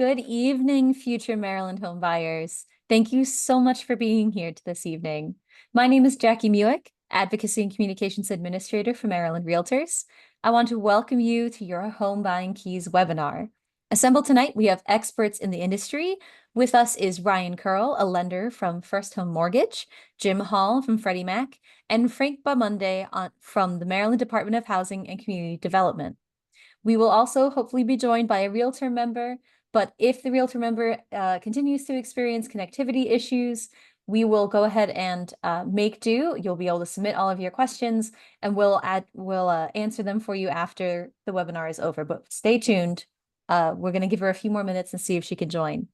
Good evening, future Maryland home buyers. Thank you so much for being here this evening. My name is Jackie Muick, Advocacy and Communications Administrator for Maryland Realtors. I want to welcome you to your Home Buying Keys webinar. Assembled tonight, we have experts in the industry. With us is Ryan Curl, a lender from First Home Mortgage, Jim Hall from Freddie Mac, and Frank Bamunde from the Maryland Department of Housing and Community Development. We will also hopefully be joined by a Realtor member, but if the Realtor member continues to experience connectivity issues, we will go ahead and make do. You'll be able to submit all of your questions and we'll answer them for you after the webinar is over, but stay tuned. We're going to give her a few more minutes and see if she can join.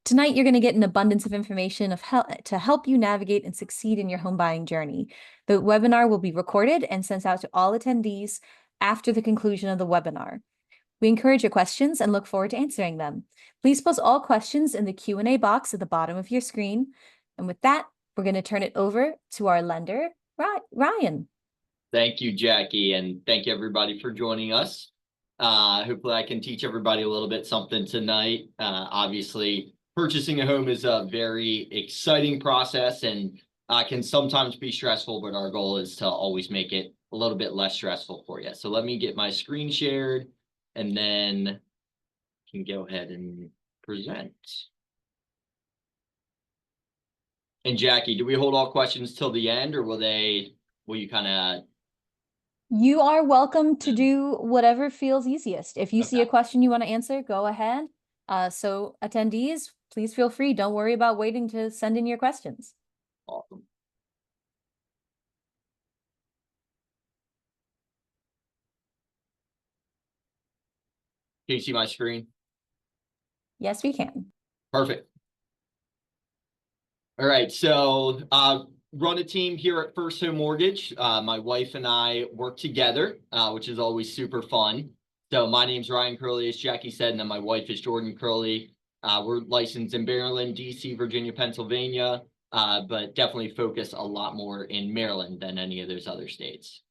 Tonight, you're going to get an abundance of information to help you navigate and succeed in your home buying journey. The webinar will be recorded and sent out to all attendees after the conclusion of the webinar. We encourage your questions and look forward to answering them. Please post all questions in the Q&A box at the bottom of your screen. And with that, we're going to turn it over to our lender, Ryan. Thank you, Jackie, and thank you everybody for joining us. Hopefully I can teach everybody a little bit something tonight. Obviously, purchasing a home is a very exciting process and can sometimes be stressful, but our goal is to always make it a little bit less stressful for you. So let me get my screen shared and then can go ahead and present. And Jackie, do we hold all questions till the end, or will you kind of? You are welcome to do whatever feels easiest. If you see a question you want to answer, go ahead. So attendees, please feel free. Don't worry about waiting to send in your questions. Awesome. Can you see my screen? Yes, we can. Perfect. All right, so run a team here at First Home Mortgage. My wife and I work together, which is always super fun. So my name's Ryan Curley, as Jackie said, and then my wife is Jordan Curley. We're licensed in Maryland, DC, Virginia, Pennsylvania, but definitely focus a lot more in Maryland than any of those other states.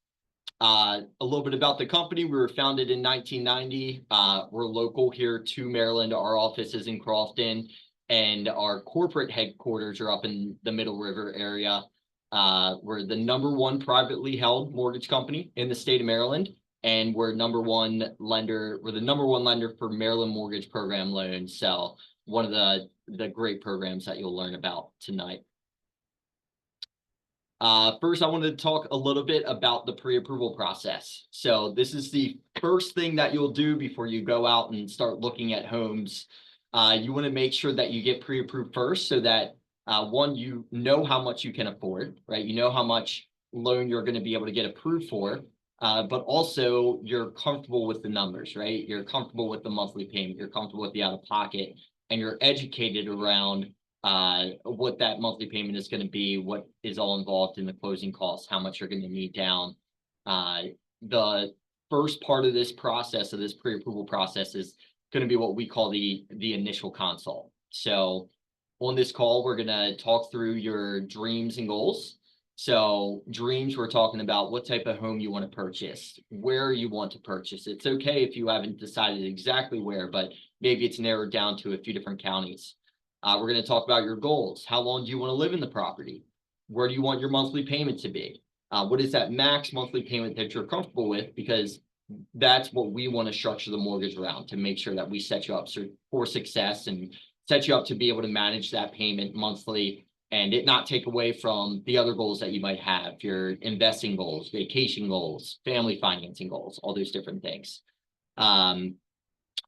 A little bit about the company. We were founded in 1990. We're local here to Maryland. Our office is in Crofton, and our corporate headquarters are up in the Middle River area. We're the #1 privately held mortgage company in the state of Maryland, and we're the #1 lender for Maryland Mortgage Program loans. So one of the great programs that you'll learn about tonight. First, I wanted to talk a little bit about the pre-approval process. So this is the first thing that you'll do before you go out and start looking at homes. You want to make sure that you get pre-approved first so that one, you know how much you can afford, right? You know how much loan you're going to be able to get approved for, but also you're comfortable with the numbers, right? You're comfortable with the monthly payment, you're comfortable with the out-of-pocket, and you're educated around what that monthly payment is going to be, what is all involved in the closing costs, how much you're going to need down. The first part of this process, of this pre-approval process, is going to be what we call the initial consult. So on this call, we're going to talk through your dreams and goals. So dreams, we're talking about what type of home you want to purchase, where you want to purchase. It's okay if you haven't decided exactly where, but maybe it's narrowed down to a few different counties. We're going to talk about your goals. How long do you want to live in the property? Where do you want your monthly payment to be? What is that max monthly payment that you're comfortable with? Because that's what we want to structure the mortgage around, to make sure that we set you up for success and set you up to be able to manage that payment monthly and it not take away from the other goals that you might have, your investing goals, vacation goals, family financing goals, all those different things.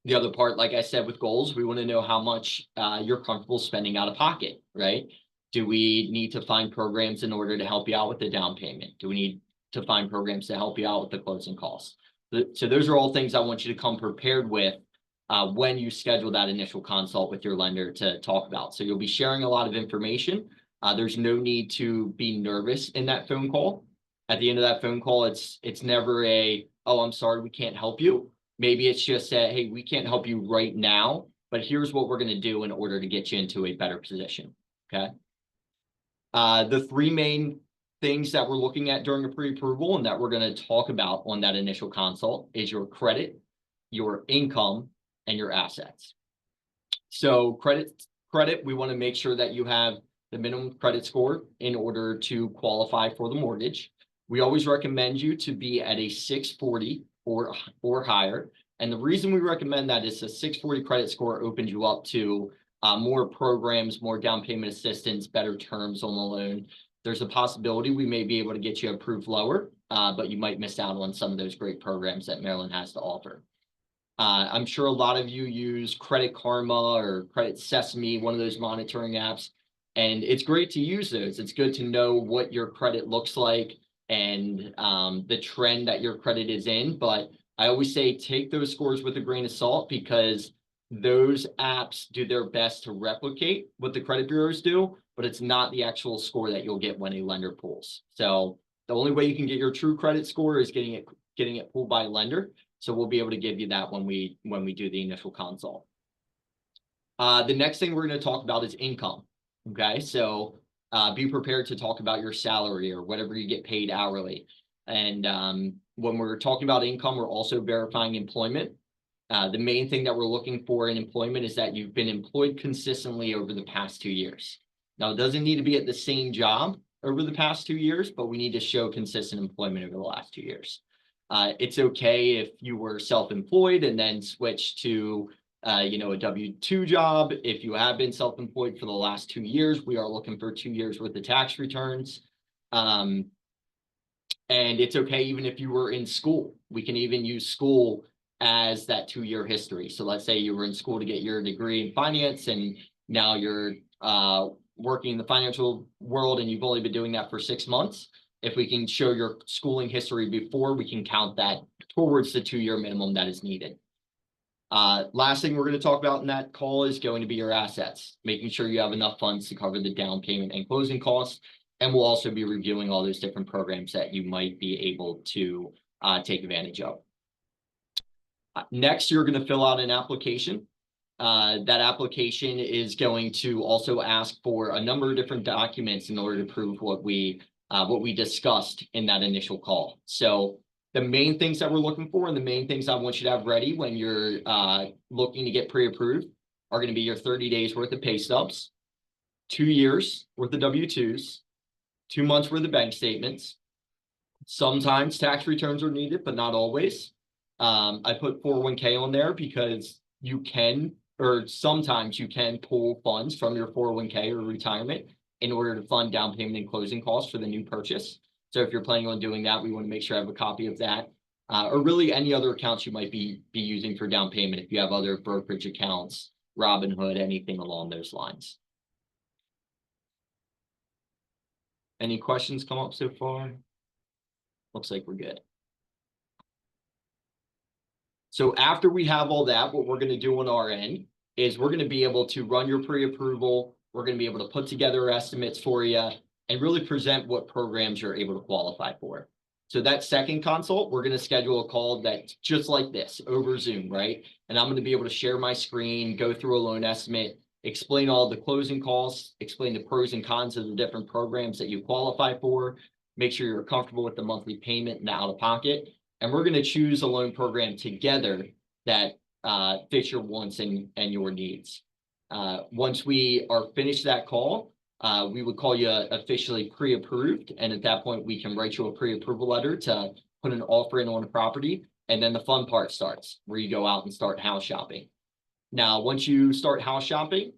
The other part, like I said, with goals, we want to know how much you're comfortable spending out of pocket, right? Do we need to find programs in order to help you out with the down payment? Do we need to find programs to help you out with the closing costs? So those are all things I want you to come prepared with when you schedule that initial consult with your lender to talk about. So you'll be sharing a lot of information. There's no need to be nervous in that phone call. At the end of that phone call, it's never a, oh, I'm sorry, we can't help you. Maybe it's just that, hey, we can't help you right now, but here's what we're going to do in order to get you into a better position, okay? The three main things that we're looking at during a pre-approval and that we're going to talk about on that initial consult is your credit, your income, and your assets. So credit, we want to make sure that you have the minimum credit score in order to qualify for the mortgage. We always recommend you to be at a 640 or higher. And the reason we recommend that is a 640 credit score opens you up to more programs, more down payment assistance, better terms on the loan. There's a possibility we may be able to get you approved lower, but you might miss out on some of those great programs that Maryland has to offer. I'm sure a lot of you use Credit Karma or Credit Sesame, one of those monitoring apps, and it's great to use those. It's good to know what your credit looks like and the trend that your credit is in. But I always say take those scores with a grain of salt, because those apps do their best to replicate what the credit bureaus do, but it's not the actual score that you'll get when a lender pulls. So the only way you can get your true credit score is getting it pulled by a lender. So we'll be able to give you that when we do the initial consult. The next thing we're going to talk about is income. Okay, so be prepared to talk about your salary or whatever you get paid hourly. And when we're talking about income, we're also verifying employment. The main thing that we're looking for in employment is that you've been employed consistently over the past 2 years. Now, it doesn't need to be at the same job over the past 2 years, but we need to show consistent employment over the last 2 years. It's okay if you were self-employed and then switched to a W-2 job. If you have been self-employed for the last 2 years, we are looking for 2 years worth of tax returns. And it's okay even if you were in school. We can even use school as that 2-year history. So let's say you were in school to get your degree in finance, and now you're working in the financial world and you've only been doing that for 6 months. If we can show your schooling history before, we can count that towards the 2-year minimum that is needed. Last thing we're going to talk about in that call is going to be your assets, making sure you have enough funds to cover the down payment and closing costs. And we'll also be reviewing all those different programs that you might be able to take advantage of. Next, you're going to fill out an application. That application is going to also ask for a number of different documents in order to prove what we discussed in that initial call. So the main things that we're looking for and the main things I want you to have ready when you're looking to get pre-approved are going to be your 30 days worth of pay stubs, 2 years worth of W-2s, 2 months worth of bank statements. Sometimes tax returns are needed, but not always. I put 401k on there because sometimes you can pull funds from your 401k or retirement in order to fund down payment and closing costs for the new purchase. So if you're planning on doing that, we want to make sure I have a copy of that, or really any other accounts you might be using for down payment. If you have other brokerage accounts, Robinhood, anything along those lines. Any questions come up so far? Looks like we're good. So after we have all that, what we're going to do on our end is we're going to be able to run your pre-approval. We're going to be able to put together estimates for you and really present what programs you're able to qualify for. So that second consult, we're going to schedule a call that's just like this over Zoom, right? And I'm going to be able to share my screen, go through a loan estimate, explain all the closing costs, explain the pros and cons of the different programs that you qualify for, make sure you're comfortable with the monthly payment and the out-of-pocket. And we're going to choose a loan program together that fits your wants and your needs. Once we are finished that call, we would call you officially pre-approved. And at that point, we can write you a pre-approval letter to put an offer in on a property. And then the fun part starts, where you go out and start house shopping. Now, once you start house shopping,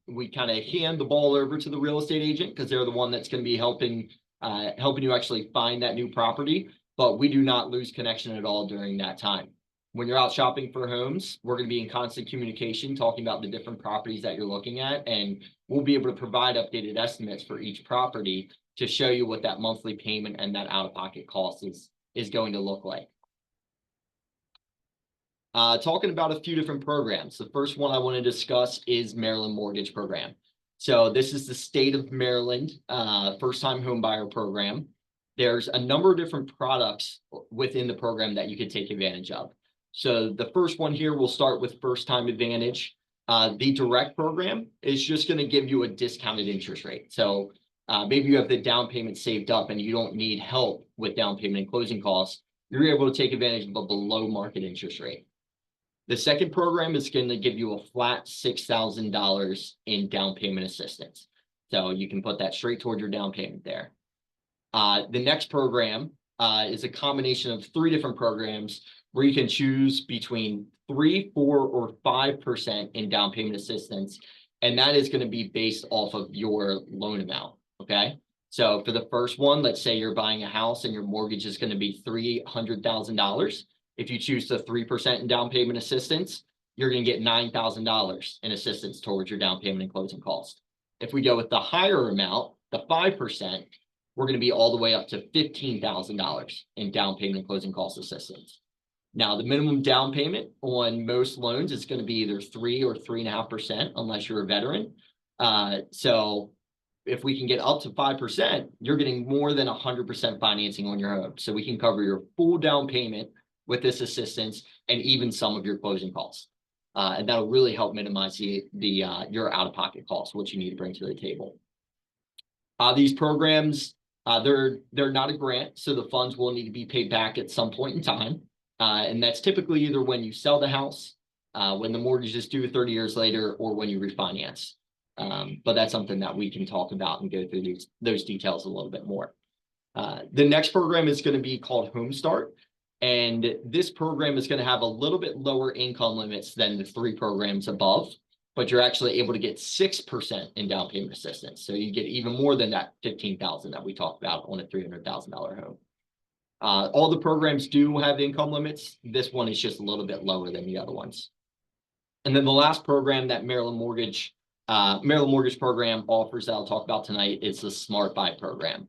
we kind of hand the ball over to the real estate agent, because they're the one that's going to be helping you actually find that new property. But we do not lose connection at all during that time. When you're out shopping for homes, we're going to be in constant communication, talking about the different properties that you're looking at, and we'll be able to provide updated estimates for each property to show you what that monthly payment and that out-of-pocket cost is going to look like. Talking about a few different programs. The first one I want to discuss is Maryland Mortgage Program. So this is the state of Maryland first-time home buyer program. There's a number of different products within the program that you could take advantage of. So the first one here, we'll start with First Time Advantage. The direct program is just going to give you a discounted interest rate. So maybe you have the down payment saved up and you don't need help with down payment and closing costs. You're able to take advantage of a below market interest rate. The second program is going to give you a flat $6,000 in down payment assistance. So you can put that straight toward your down payment there. The next program is a combination of 3 different programs where you can choose between 3, 4, or 5% in down payment assistance. And that is going to be based off of your loan amount. Okay. So for the first one, let's say you're buying a house and your mortgage is going to be $300,000. If you choose the 3% in down payment assistance, you're going to get $9,000 in assistance towards your down payment and closing costs. If we go with the higher amount, the 5%, we're going to be all the way up to $15,000 in down payment and closing cost assistance. Now, the minimum down payment on most loans is going to be either 3 or 3.5%, unless you're a veteran. So if we can get up to 5%, you're getting more than 100% financing on your home. So we can cover your full down payment with this assistance and even some of your closing costs. And that'll really help minimize your out-of-pocket costs, what you need to bring to the table. These programs, they're not a grant, so the funds will need to be paid back at some point in time. And that's typically either when you sell the house, when the mortgage is due 30 years later, or when you refinance. But that's something that we can talk about and go through those details a little bit more. The next program is going to be called Home Start. And this program is going to have a little bit lower income limits than the 3 programs above, but you're actually able to get 6% in down payment assistance. So you get even more than that $15,000 that we talked about on a $300,000 home. All the programs do have income limits. This one is just a little bit lower than the other ones. And then the last program that Maryland Mortgage program offers that I'll talk about tonight is the Smart Buy program.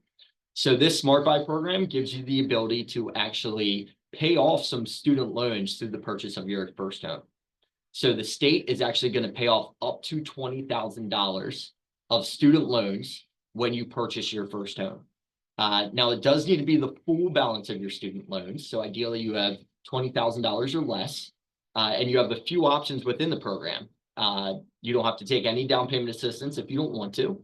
So this Smart Buy program gives you the ability to actually pay off some student loans through the purchase of your first home. So the state is actually going to pay off up to $20,000 of student loans when you purchase your first home. Now, it does need to be the full balance of your student loans. So ideally, you have $20,000 or less, and you have a few options within the program. You don't have to take any down payment assistance if you don't want to.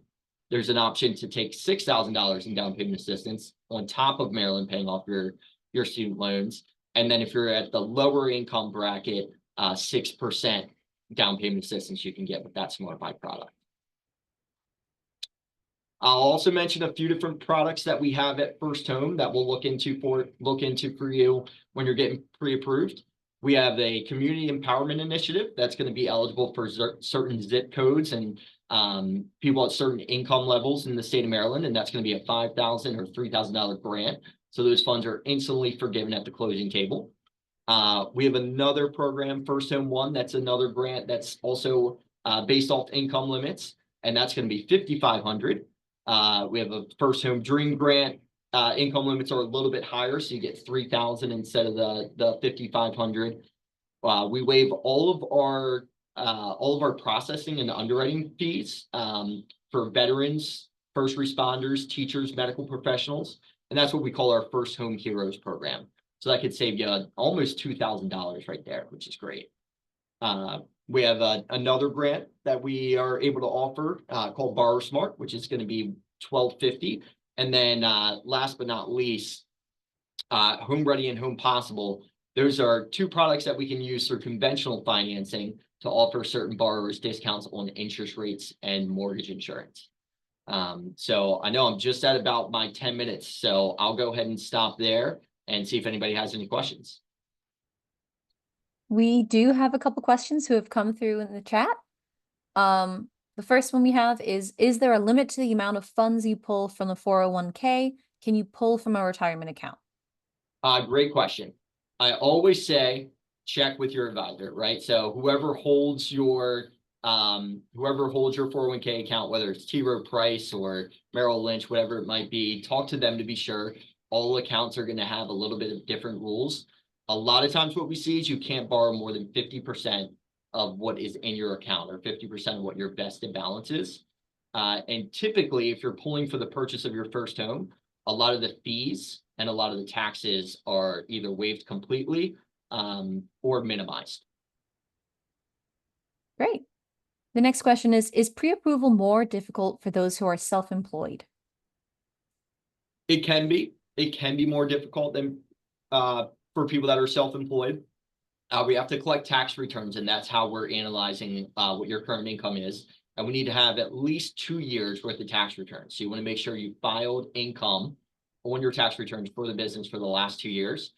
There's an option to take $6,000 in down payment assistance on top of Maryland paying off your student loans. And then if you're at the lower income bracket, 6% down payment assistance you can get with that Smart Buy product. I'll also mention a few different products that we have at First Home that we'll look into for you when you're getting pre-approved. We have a community empowerment initiative that's going to be eligible for certain zip codes and people at certain income levels in the state of Maryland, and that's going to be a $5,000 or $3,000 grant. So those funds are instantly forgiven at the closing table. We have another program, First Home One, that's another grant that's also based off income limits, and that's going to be $5,500. We have a First Home Dream grant. Income limits are a little bit higher, so you get $3,000 instead of the $5,500. We waive all of our processing and underwriting fees for veterans, first responders, teachers, medical professionals, and that's what we call our First Home Heroes program. So that could save you almost $2,000 right there, which is great. We have another grant that we are able to offer called Borrower Smart, which is going to be $1,250. And then last but not least, Home Ready and Home Possible. Those are 2 products that we can use through conventional financing to offer certain borrowers discounts on interest rates and mortgage insurance. So I know I'm just at about my 10 minutes, so I'll go ahead and stop there and see if anybody has any questions. We do have a couple questions who have come through in the chat. The first one we have is there a limit to the amount of funds you pull from the 401k? Can you pull from a retirement account? Great question. I always say, check with your advisor, right? So whoever holds your 401k account, whether it's T. Rowe Price or Merrill Lynch, whatever it might be, talk to them to be sure. All accounts are going to have a little bit of different rules. A lot of times what we see is you can't borrow more than 50% of what is in your account, or 50% of what your vested balance is. And typically, if you're pulling for the purchase of your first home, a lot of the fees and a lot of the taxes are either waived completely or minimized. Great. The next question is pre-approval more difficult for those who are self-employed? It can be more difficult than for people that are self-employed. We have to collect tax returns, and that's how we're analyzing what your current income is. And we need to have at least 2 years worth of tax returns. So you want to make sure you filed income on your tax returns for the business for the last 2 years.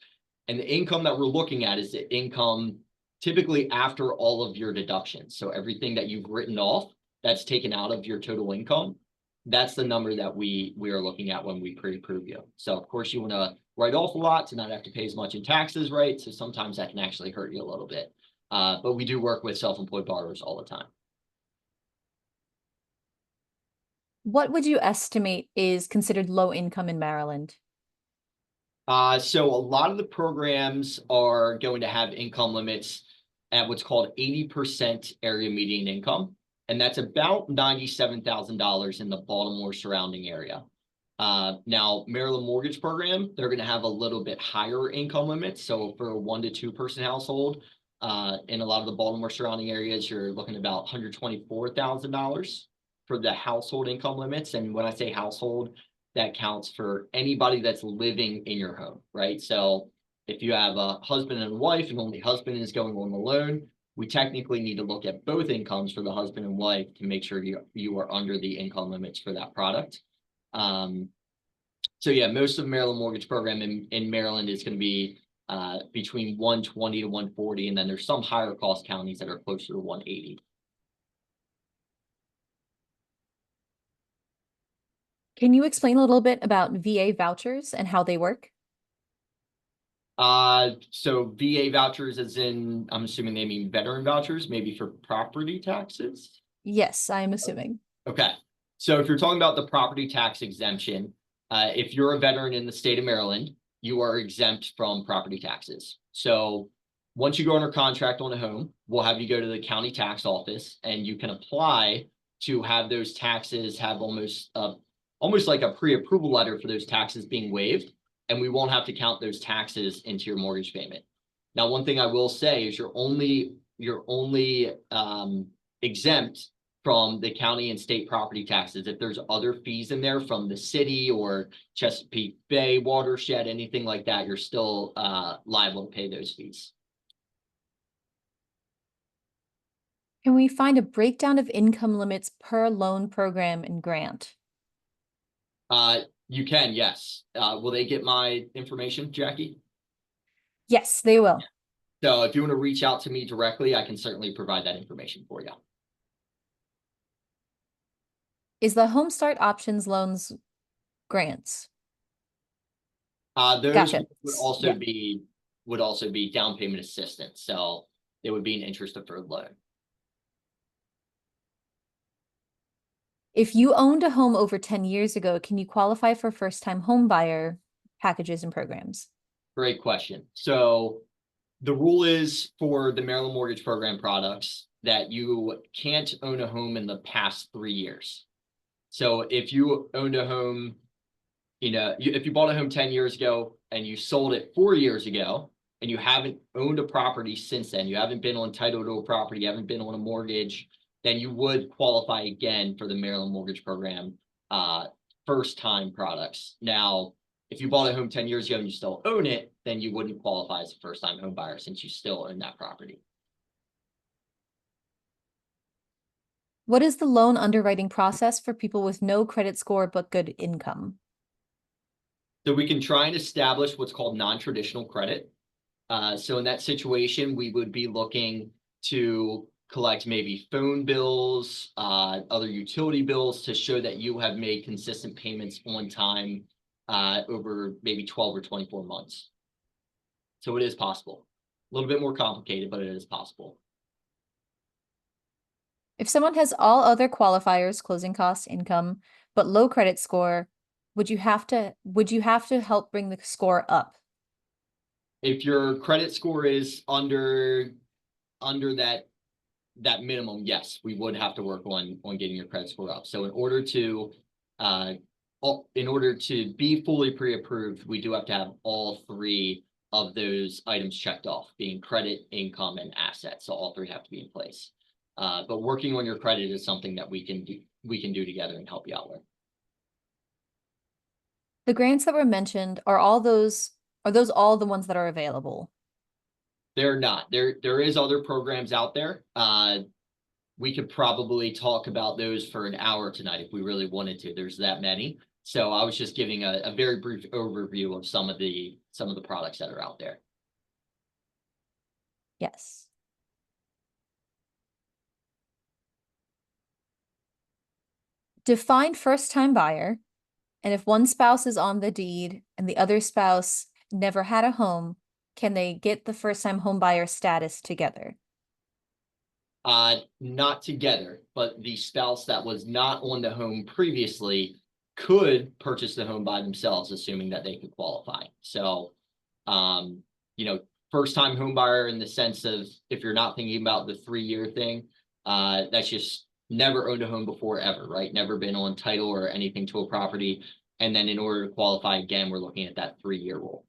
And the income that we're looking at is the income typically after all of your deductions. So everything that you've written off that's taken out of your total income, that's the number that we are looking at when we pre-approve you. So of course you want to write off a lot to not have to pay as much in taxes, right? So sometimes that can actually hurt you a little bit. But we do work with self-employed borrowers all the time. What would you estimate is considered low income in Maryland? So a lot of the programs are going to have income limits at what's called 80% area median income. And that's about $97,000 in the Baltimore surrounding area. Now, Maryland Mortgage Program, they're going to have a little bit higher income limits. So for a 1 to 2 person household, in a lot of the Baltimore surrounding areas, you're looking at about $124,000 for the household income limits. And when I say household, that counts for anybody that's living in your home, right? So if you have a husband and wife and only husband is going on the loan, we technically need to look at both incomes for the husband and wife to make sure you are under the income limits for that product. So yeah, most of the Maryland Mortgage Program in Maryland is going to be between 120 to 140, and then there's some higher cost counties that are closer to 180. Can you explain a little bit about VA vouchers and how they work? So VA vouchers, as in, I'm assuming they mean veteran vouchers, maybe for property taxes. Yes, I am assuming. Okay. So if you're talking about the property tax exemption, if you're a veteran in the state of Maryland, you are exempt from property taxes. So once you go under contract on a home, we'll have you go to the county tax office and you can apply to have those taxes have almost like a pre-approval letter for those taxes being waived, and we won't have to count those taxes into your mortgage payment. Now, one thing I will say is you're only exempt from the county and state property taxes. If there's other fees in there from the city or Chesapeake Bay watershed, anything like that, you're still liable to pay those fees. Can we find a breakdown of income limits per loan program and grant? You can, yes. Will they get my information, Jackie? Yes, they will. So if you want to reach out to me directly, I can certainly provide that information for you. Is the Home Start Options loans grants? Those Gotcha. would also Yeah. be down payment assistance. So it would be an interest deferred loan. If you owned a home over 10 years ago, can you qualify for first-time home buyer packages and programs? Great question. So the rule is for the Maryland Mortgage Program products that you can't own a home in the past 3 years. So if you owned a home, if you bought a home 10 years ago and you sold it 4 years ago and you haven't owned a property since then, you haven't been on title to a property, you haven't been on a mortgage, then you would qualify again for the Maryland Mortgage Program first time products. Now, if you bought a home 10 years ago and you still own it, then you wouldn't qualify as a first time home buyer since you still own that property. What is the loan underwriting process for people with no credit score but good income? So we can try and establish what's called non-traditional credit. So in that situation, we would be looking to collect maybe phone bills, other utility bills to show that you have made consistent payments on time over maybe 12 or 24 months. So it is possible. A little bit more complicated, but it is possible. If someone has all other qualifiers, closing costs, income, but low credit score, would you have to help bring the score up? If your credit score is under that minimum, yes, we would have to work on getting your credit score up. So in order to be fully pre-approved, we do have to have all three of those items checked off, being credit, income, and assets. So all three have to be in place. But working on your credit is something that we can do together and help you out with. The grants that were mentioned, are those all the ones that are available? They're not. There is other programs out there. We could probably talk about those for an hour tonight if we really wanted to. There's that many. So I was just giving a very brief overview of some of the products that are out there. Yes. Define first-time buyer, and if one spouse is on the deed and the other spouse never had a home, can they get the first-time home buyer status together? Not together, but the spouse that was not on the home previously could purchase the home by themselves, assuming that they could qualify. So, you know, first-time home buyer in the sense of if you're not thinking about the 3-year thing, that's just never owned a home before ever, right? Never been on title or anything to a property. And then in order to qualify again, we're looking at that 3-year rule.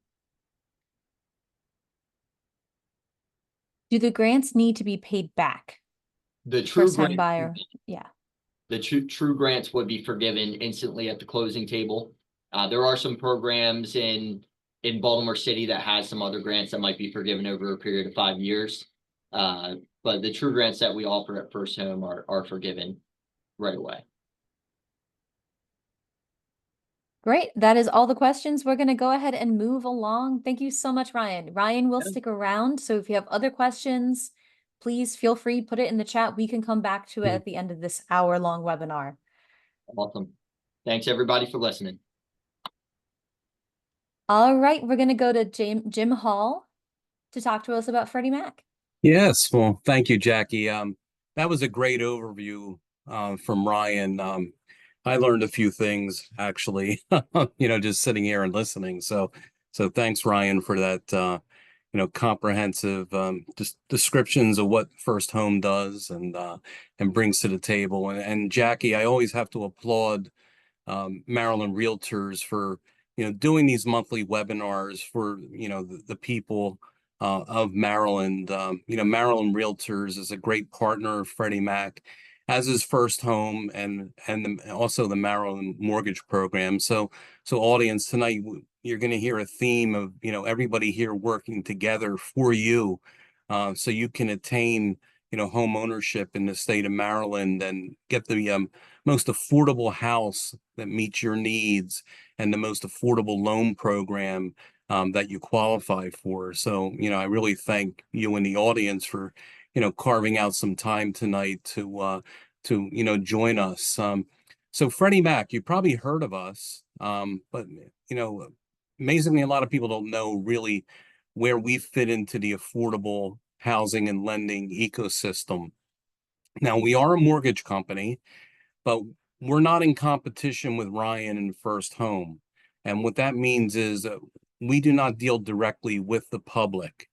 Do the grants need to be paid back? The true First-time grant, buyer, yeah. the true grants would be forgiven instantly at the closing table. There are some programs in Baltimore City that has some other grants that might be forgiven over a period of 5 years. But the true grants that we offer at First Home are forgiven right away. Great. That is all the questions. We're going to go ahead and move along. Thank you so much, Ryan. Ryan will stick around. So if you have other questions, please feel free, put it in the chat. We can come back to it at the end of this hour-long webinar. Awesome. Thanks everybody for listening. All right, we're going to go to Jim Hall to talk to us about Freddie Mac. Yes, well, thank you, Jackie. That was a great overview from Ryan. I learned a few things actually, just sitting here and listening. So thanks, Ryan, for that, comprehensive just descriptions of what First Home does and brings to the table. And Jackie, I always have to applaud Maryland Realtors for doing these monthly webinars for the people of Maryland. Maryland Realtors is a great partner of Freddie Mac, as is First Home and also the Maryland Mortgage Program. So audience, tonight you're going to hear a theme of everybody here working together for you, so you can attain home ownership in the state of Maryland and get the most affordable house that meets your needs and the most affordable loan program that you qualify for. So, I really thank you and the audience for, carving out some time tonight to join us. So Freddie Mac, you probably heard of us, but, amazingly, a lot of people don't know really where we fit into the affordable housing and lending ecosystem. Now, we are a mortgage company, but we're not in competition with Ryan and First Home. And what that means is that we do not deal directly with the public.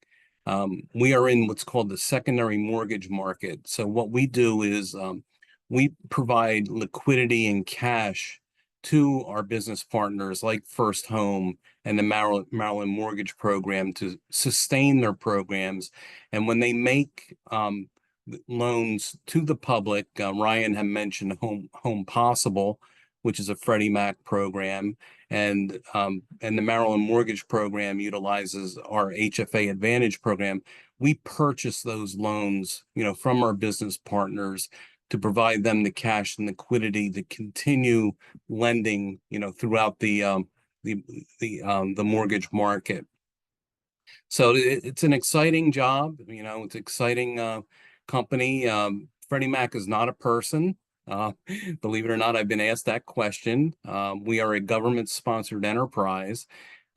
We are in what's called the secondary mortgage market. So what we do is we provide liquidity and cash to our business partners like First Home and the Maryland Mortgage Program to sustain their programs. And when they make loans to the public, Ryan had mentioned Home Possible, which is a Freddie Mac program, and the Maryland Mortgage Program utilizes our HFA Advantage program. We purchase those loans, from our business partners to provide them the cash and liquidity to continue lending, throughout the mortgage market. So it's an exciting job, it's an exciting company. Freddie Mac is not a person. Believe it or not, I've been asked that question. We are a government-sponsored enterprise.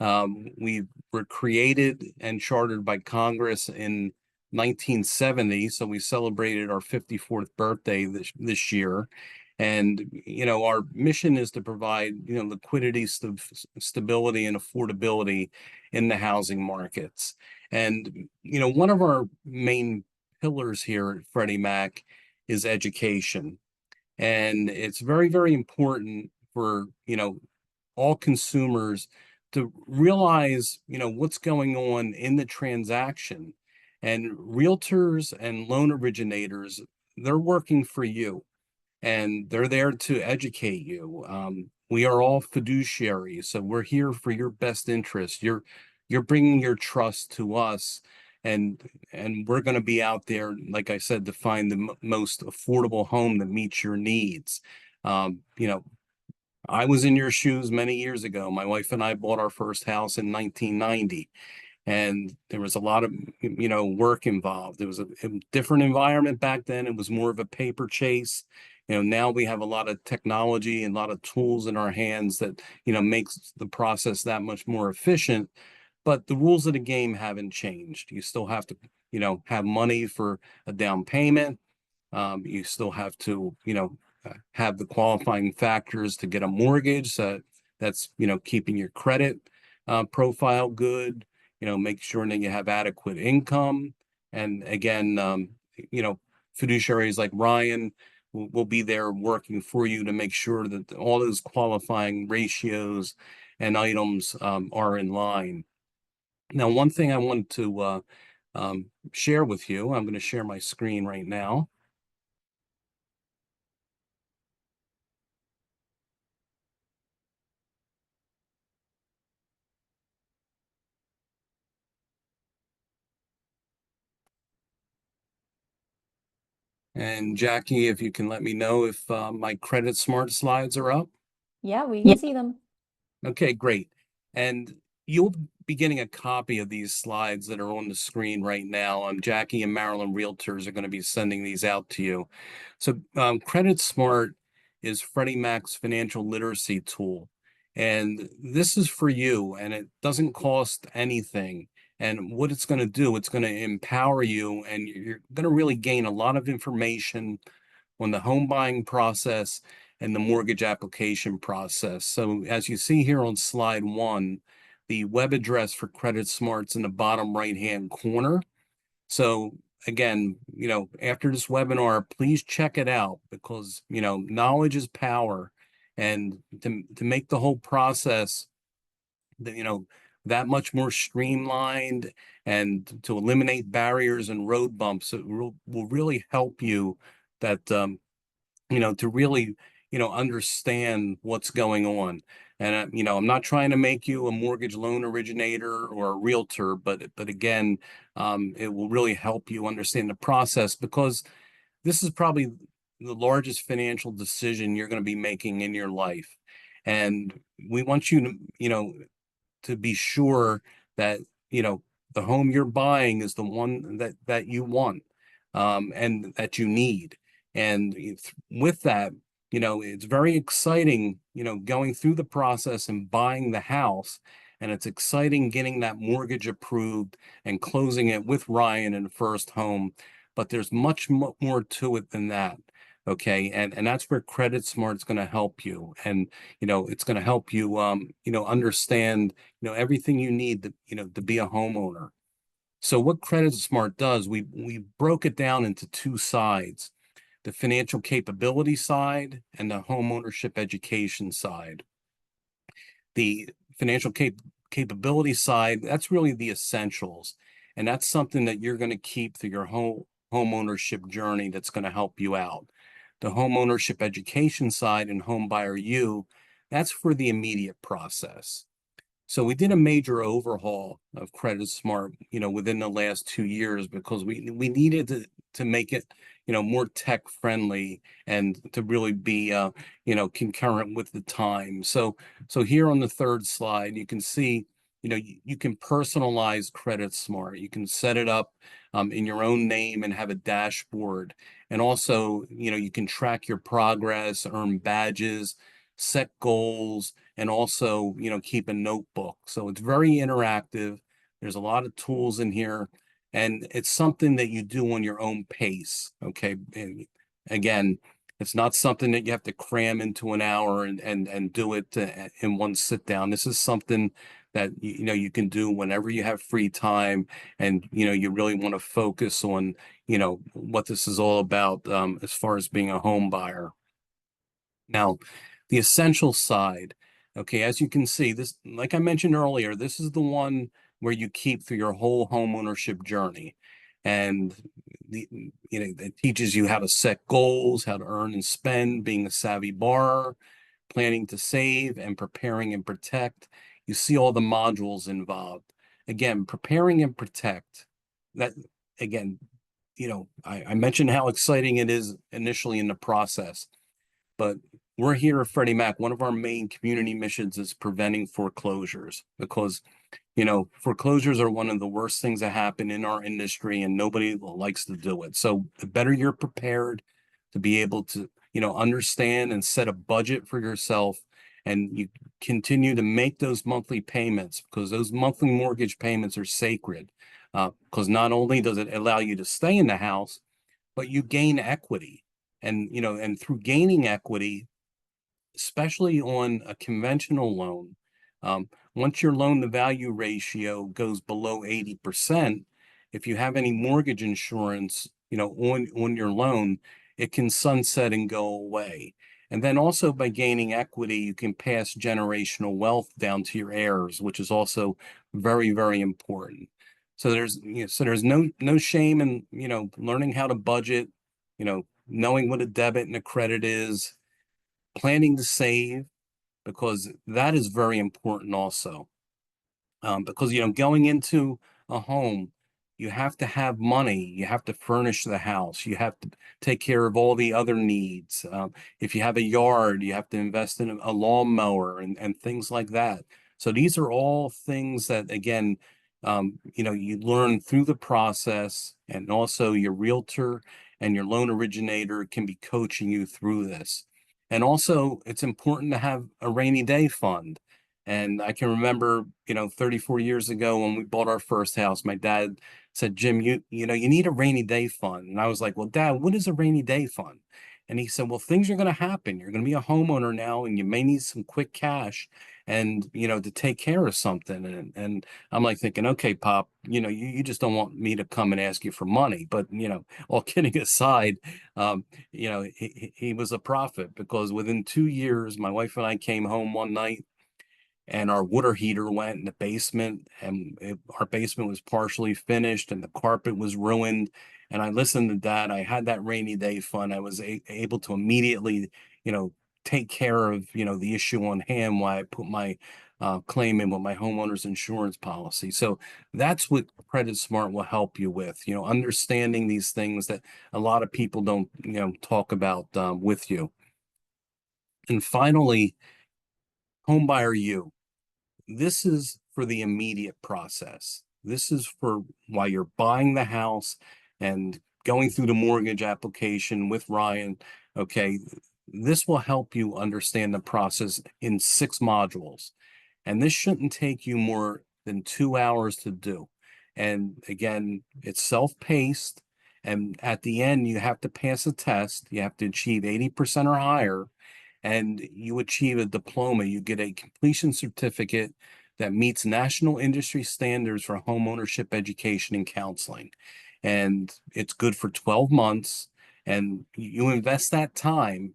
We were created and chartered by Congress in 1970, so we celebrated our 54th birthday this year. And our mission is to provide liquidity, stability, and affordability in the housing markets. And one of our main pillars here at Freddie Mac is education. And it's very, very important for, all consumers to realize, what's going on in the transaction. And realtors and loan originators, they're working for you and they're there to educate you. We are all fiduciaries, so we're here for your best interest. You're bringing your trust to us, and we're going to be out there, like I said, to find the most affordable home that meets your needs. You know, I was in your shoes many years ago. My wife and I bought our first house in 1990, and there was a lot of, work involved. It was a different environment back then. It was more of a paper chase. Now we have a lot of technology and a lot of tools in our hands that, makes the process that much more efficient. But the rules of the game haven't changed. You still have to, have money for a down payment. You still have to, have the qualifying factors to get a mortgage. That's, keeping your credit profile good, make sure that you have adequate income. And again, fiduciaries like Ryan will be there working for you to make sure that all those qualifying ratios and items are in line. Now, one thing I wanted to share with you, I'm going to share my screen right now. And Jackie, if you can let me know if my Credit Smart slides are up. Yeah, we can see them. Okay, great. And you'll be getting a copy of these slides that are on the screen right now. Jackie and Maryland Realtors are going to be sending these out to you. So Credit Smart is Freddie Mac's financial literacy tool. And this is for you, and it doesn't cost anything. And what it's going to do, it's going to empower you, and you're going to really gain a lot of information on the home buying process and the mortgage application process. So as you see here on slide 1, the web address for Credit Smart's in the bottom right-hand corner. So again, after this webinar, please check it out, because, knowledge is power. And to make the whole process, that much more streamlined, and to eliminate barriers and road bumps, it will really help you that, to really, understand what's going on. And, I'm not trying to make you a mortgage loan originator or a realtor, but again, it will really help you understand the process, because this is probably the largest financial decision you're going to be making in your life. And we want you to, to be sure that, the home you're buying is the one that you want, and that you need. And with that, it's very exciting, going through the process and buying the house. And it's exciting getting that mortgage approved and closing it with Ryan in the first home. But there's much more to it than that. Okay. And that's where Credit Smart is going to help you. And, it's going to help you, understand, everything you need to, to be a homeowner. So what Credit Smart does, we broke it down into two sides: the financial capability side and the home ownership education side. The financial capability side, that's really the essentials. And that's something that you're going to keep through your home ownership journey, that's going to help you out. The home ownership education side and Home Buyer U, that's for the immediate process. So we did a major overhaul of Credit Smart, within the last 2 years, because we needed to make it, more tech friendly, and to really be, concurrent with the time. So here on the third slide, you can see, you can personalize Credit Smart. You can set it up in your own name and have a dashboard. And also, you can track your progress, earn badges, set goals, and also, keep a notebook. So it's very interactive. There's a lot of tools in here, and it's something that you do on your own pace. Okay. And again, it's not something that you have to cram into an hour and do it in one sit down. This is something that, you can do whenever you have free time, and, you really want to focus on, what this is all about, as far as being a home buyer. Now, the essential side, okay, as you can see, this, like I mentioned earlier, this is the one where you keep through your whole home ownership journey. And it teaches you how to set goals, how to earn and spend, being a savvy borrower, planning to save, and preparing and protect. You see all the modules involved. Again, preparing and protect. that again, I mentioned how exciting it is initially in the process, but we're here at Freddie Mac. One of our main community missions is preventing foreclosures, because foreclosures are one of the worst things that happen in our industry, and nobody likes to do it. So the better you're prepared to be able to, understand and set a budget for yourself, and you continue to make those monthly payments, because those monthly mortgage payments are sacred. Because not only does it allow you to stay in the house, but you gain equity. And through gaining equity, especially on a conventional loan, once your loan to value ratio goes below 80%, if you have any mortgage insurance, on your loan, it can sunset and go away. And then also by gaining equity, you can pass generational wealth down to your heirs, which is also very, very important. So there's no shame in, learning how to budget, knowing what a debit and a credit is, planning to save, because that is very important also. Because going into a home, you have to have money, you have to furnish the house, you have to take care of all the other needs. If you have a yard, you have to invest in a lawnmower and things like that. So these are all things that, again, you learn through the process, and also your realtor and your loan originator can be coaching you through this. And also, it's important to have a rainy day fund. And I can remember, 34 years ago when we bought our first house, my dad said, Jim, you need a rainy day fund. And I was like, well, Dad, what is a rainy day fund? And he said, well, things are going to happen. You're going to be a homeowner now, and you may need some quick cash and, to take care of something. And I'm like thinking, okay, Pop, you just don't want me to come and ask you for money. But, all kidding aside, he was a prophet, because within 2 years, my wife and I came home one night, and our water heater went in the basement, and our basement was partially finished, and the carpet was ruined. And I listened to that. I had that rainy day fund. I was able to immediately, take care of, the issue on hand while I put my claim in with my homeowner's insurance policy. So that's what Credit Smart will help you with, understanding these things that a lot of people don't, talk about with you. And finally, Homebuyer U. This is for the immediate process. This is for while you're buying the house and going through the mortgage application with Ryan. Okay, this will help you understand the process in 6 modules. And this shouldn't take you more than 2 hours to do. And again, it's self-paced. And at the end, you have to pass a test. You have to achieve 80% or higher, and you achieve a diploma. You get a completion certificate that meets national industry standards for homeownership education and counseling. And it's good for 12 months. And you invest that time,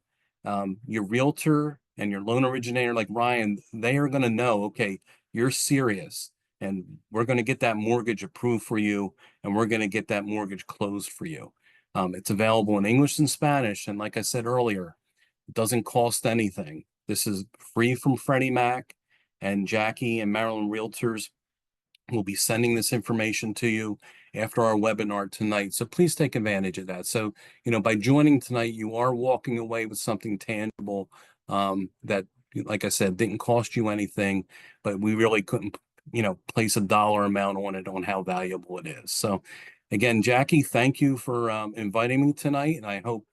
your realtor and your loan originator like Ryan, they are going to know, okay, you're serious, and we're going to get that mortgage approved for you, and we're going to get that mortgage closed for you. It's available in English and Spanish. And like I said earlier, it doesn't cost anything. This is free from Freddie Mac, and Jackie and Maryland Realtors will be sending this information to you after our webinar tonight. So please take advantage of that. So, by joining tonight, you are walking away with something tangible that, like I said, didn't cost you anything, but we really couldn't, place a dollar amount on it, on how valuable it is. So again, Jackie, thank you for inviting me tonight. And I hope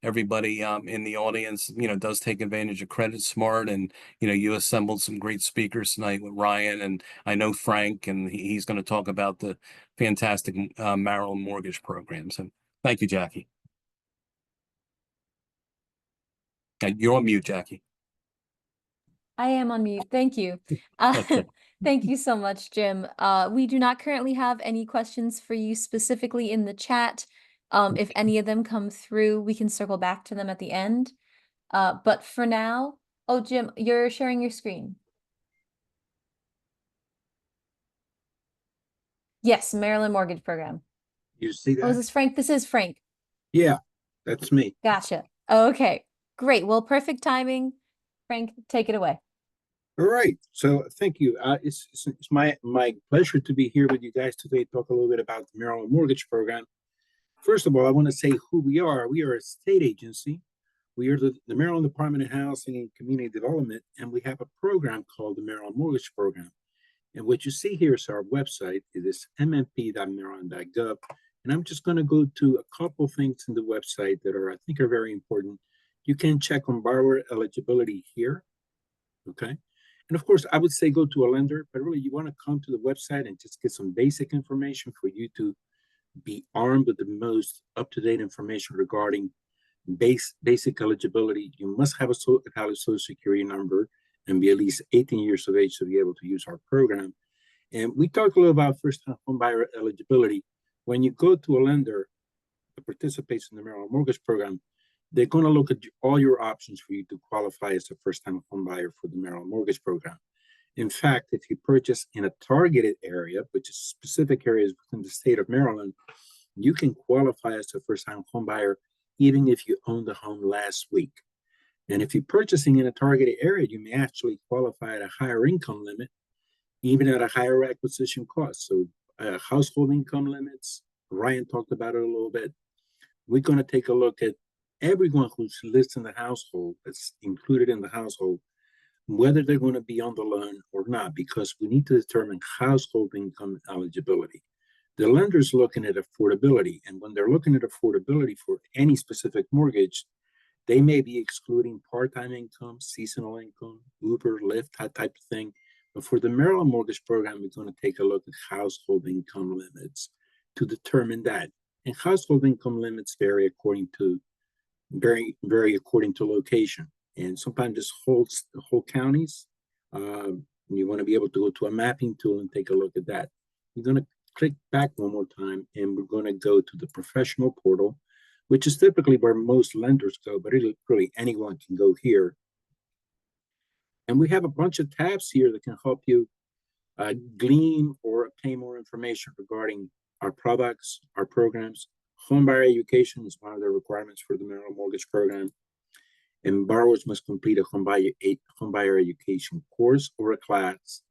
everybody in the audience, does take advantage of Credit Smart. And, you assembled some great speakers tonight with Ryan, and I know Frank, and he's going to talk about the fantastic Maryland mortgage program. So thank you, Jackie. You're on mute, Jackie. I am on mute. Thank you. Okay. Thank you so much, Jim. We do not currently have any questions for you specifically in the chat. If any of them come through, we can circle back to them at the end. But for now, oh, Jim, you're sharing your screen. Yes, Maryland Mortgage Program. You see Oh, is that? this Frank? This is Frank. Yeah, that's me. Gotcha. Okay, great. Well, perfect timing. Frank, take it away. All right. So thank you. It's my pleasure to be here with you guys today, talk a little bit about the Maryland Mortgage Program. First of all, I want to say who we are. We are a state agency. We are the Maryland Department of Housing and Community Development, and we have a program called the Maryland Mortgage Program. And what you see here is our website. It is mmp.maryland.gov. And I'm just going to go to a couple things in the website that I think are very important. You can check on borrower eligibility here. Okay. And of course, I would say go to a lender, but really you want to come to the website and just get some basic information for you to be armed with the most up-to-date information regarding basic eligibility. You must have a valid social security number and be at least 18 years of age to be able to use our program. And we talked a little about first-time home buyer eligibility. When you go to a lender that participates in the Maryland Mortgage Program, they're going to look at all your options for you to qualify as a first-time home buyer for the Maryland Mortgage Program. In fact, if you purchase in a targeted area, which is specific areas within the state of Maryland, you can qualify as a first-time home buyer even if you owned the home last week. And if you're purchasing in a targeted area, you may actually qualify at a higher income limit, even at a higher acquisition cost. So household income limits, Ryan talked about it a little bit. We're going to take a look at everyone who lives in the household, that's included in the household, whether they're going to be on the loan or not, because we need to determine household income eligibility. The lender's looking at affordability, and when they're looking at affordability for any specific mortgage, they may be excluding part-time income, seasonal income, Uber, Lyft, that type of thing. But for the Maryland Mortgage Program, we're going to take a look at household income limits to determine that. And household income limits vary according to location. And sometimes just whole counties. You want to be able to go to a mapping tool and take a look at that. We're going to click back one more time, and we're going to go to the professional portal, which is typically where most lenders go, but really anyone can go here. And we have a bunch of tabs here that can help you glean or obtain more information regarding our products, our programs. Homebuyer education is one of the requirements for the Maryland Mortgage Program. And borrowers must complete a homebuyer education course or a class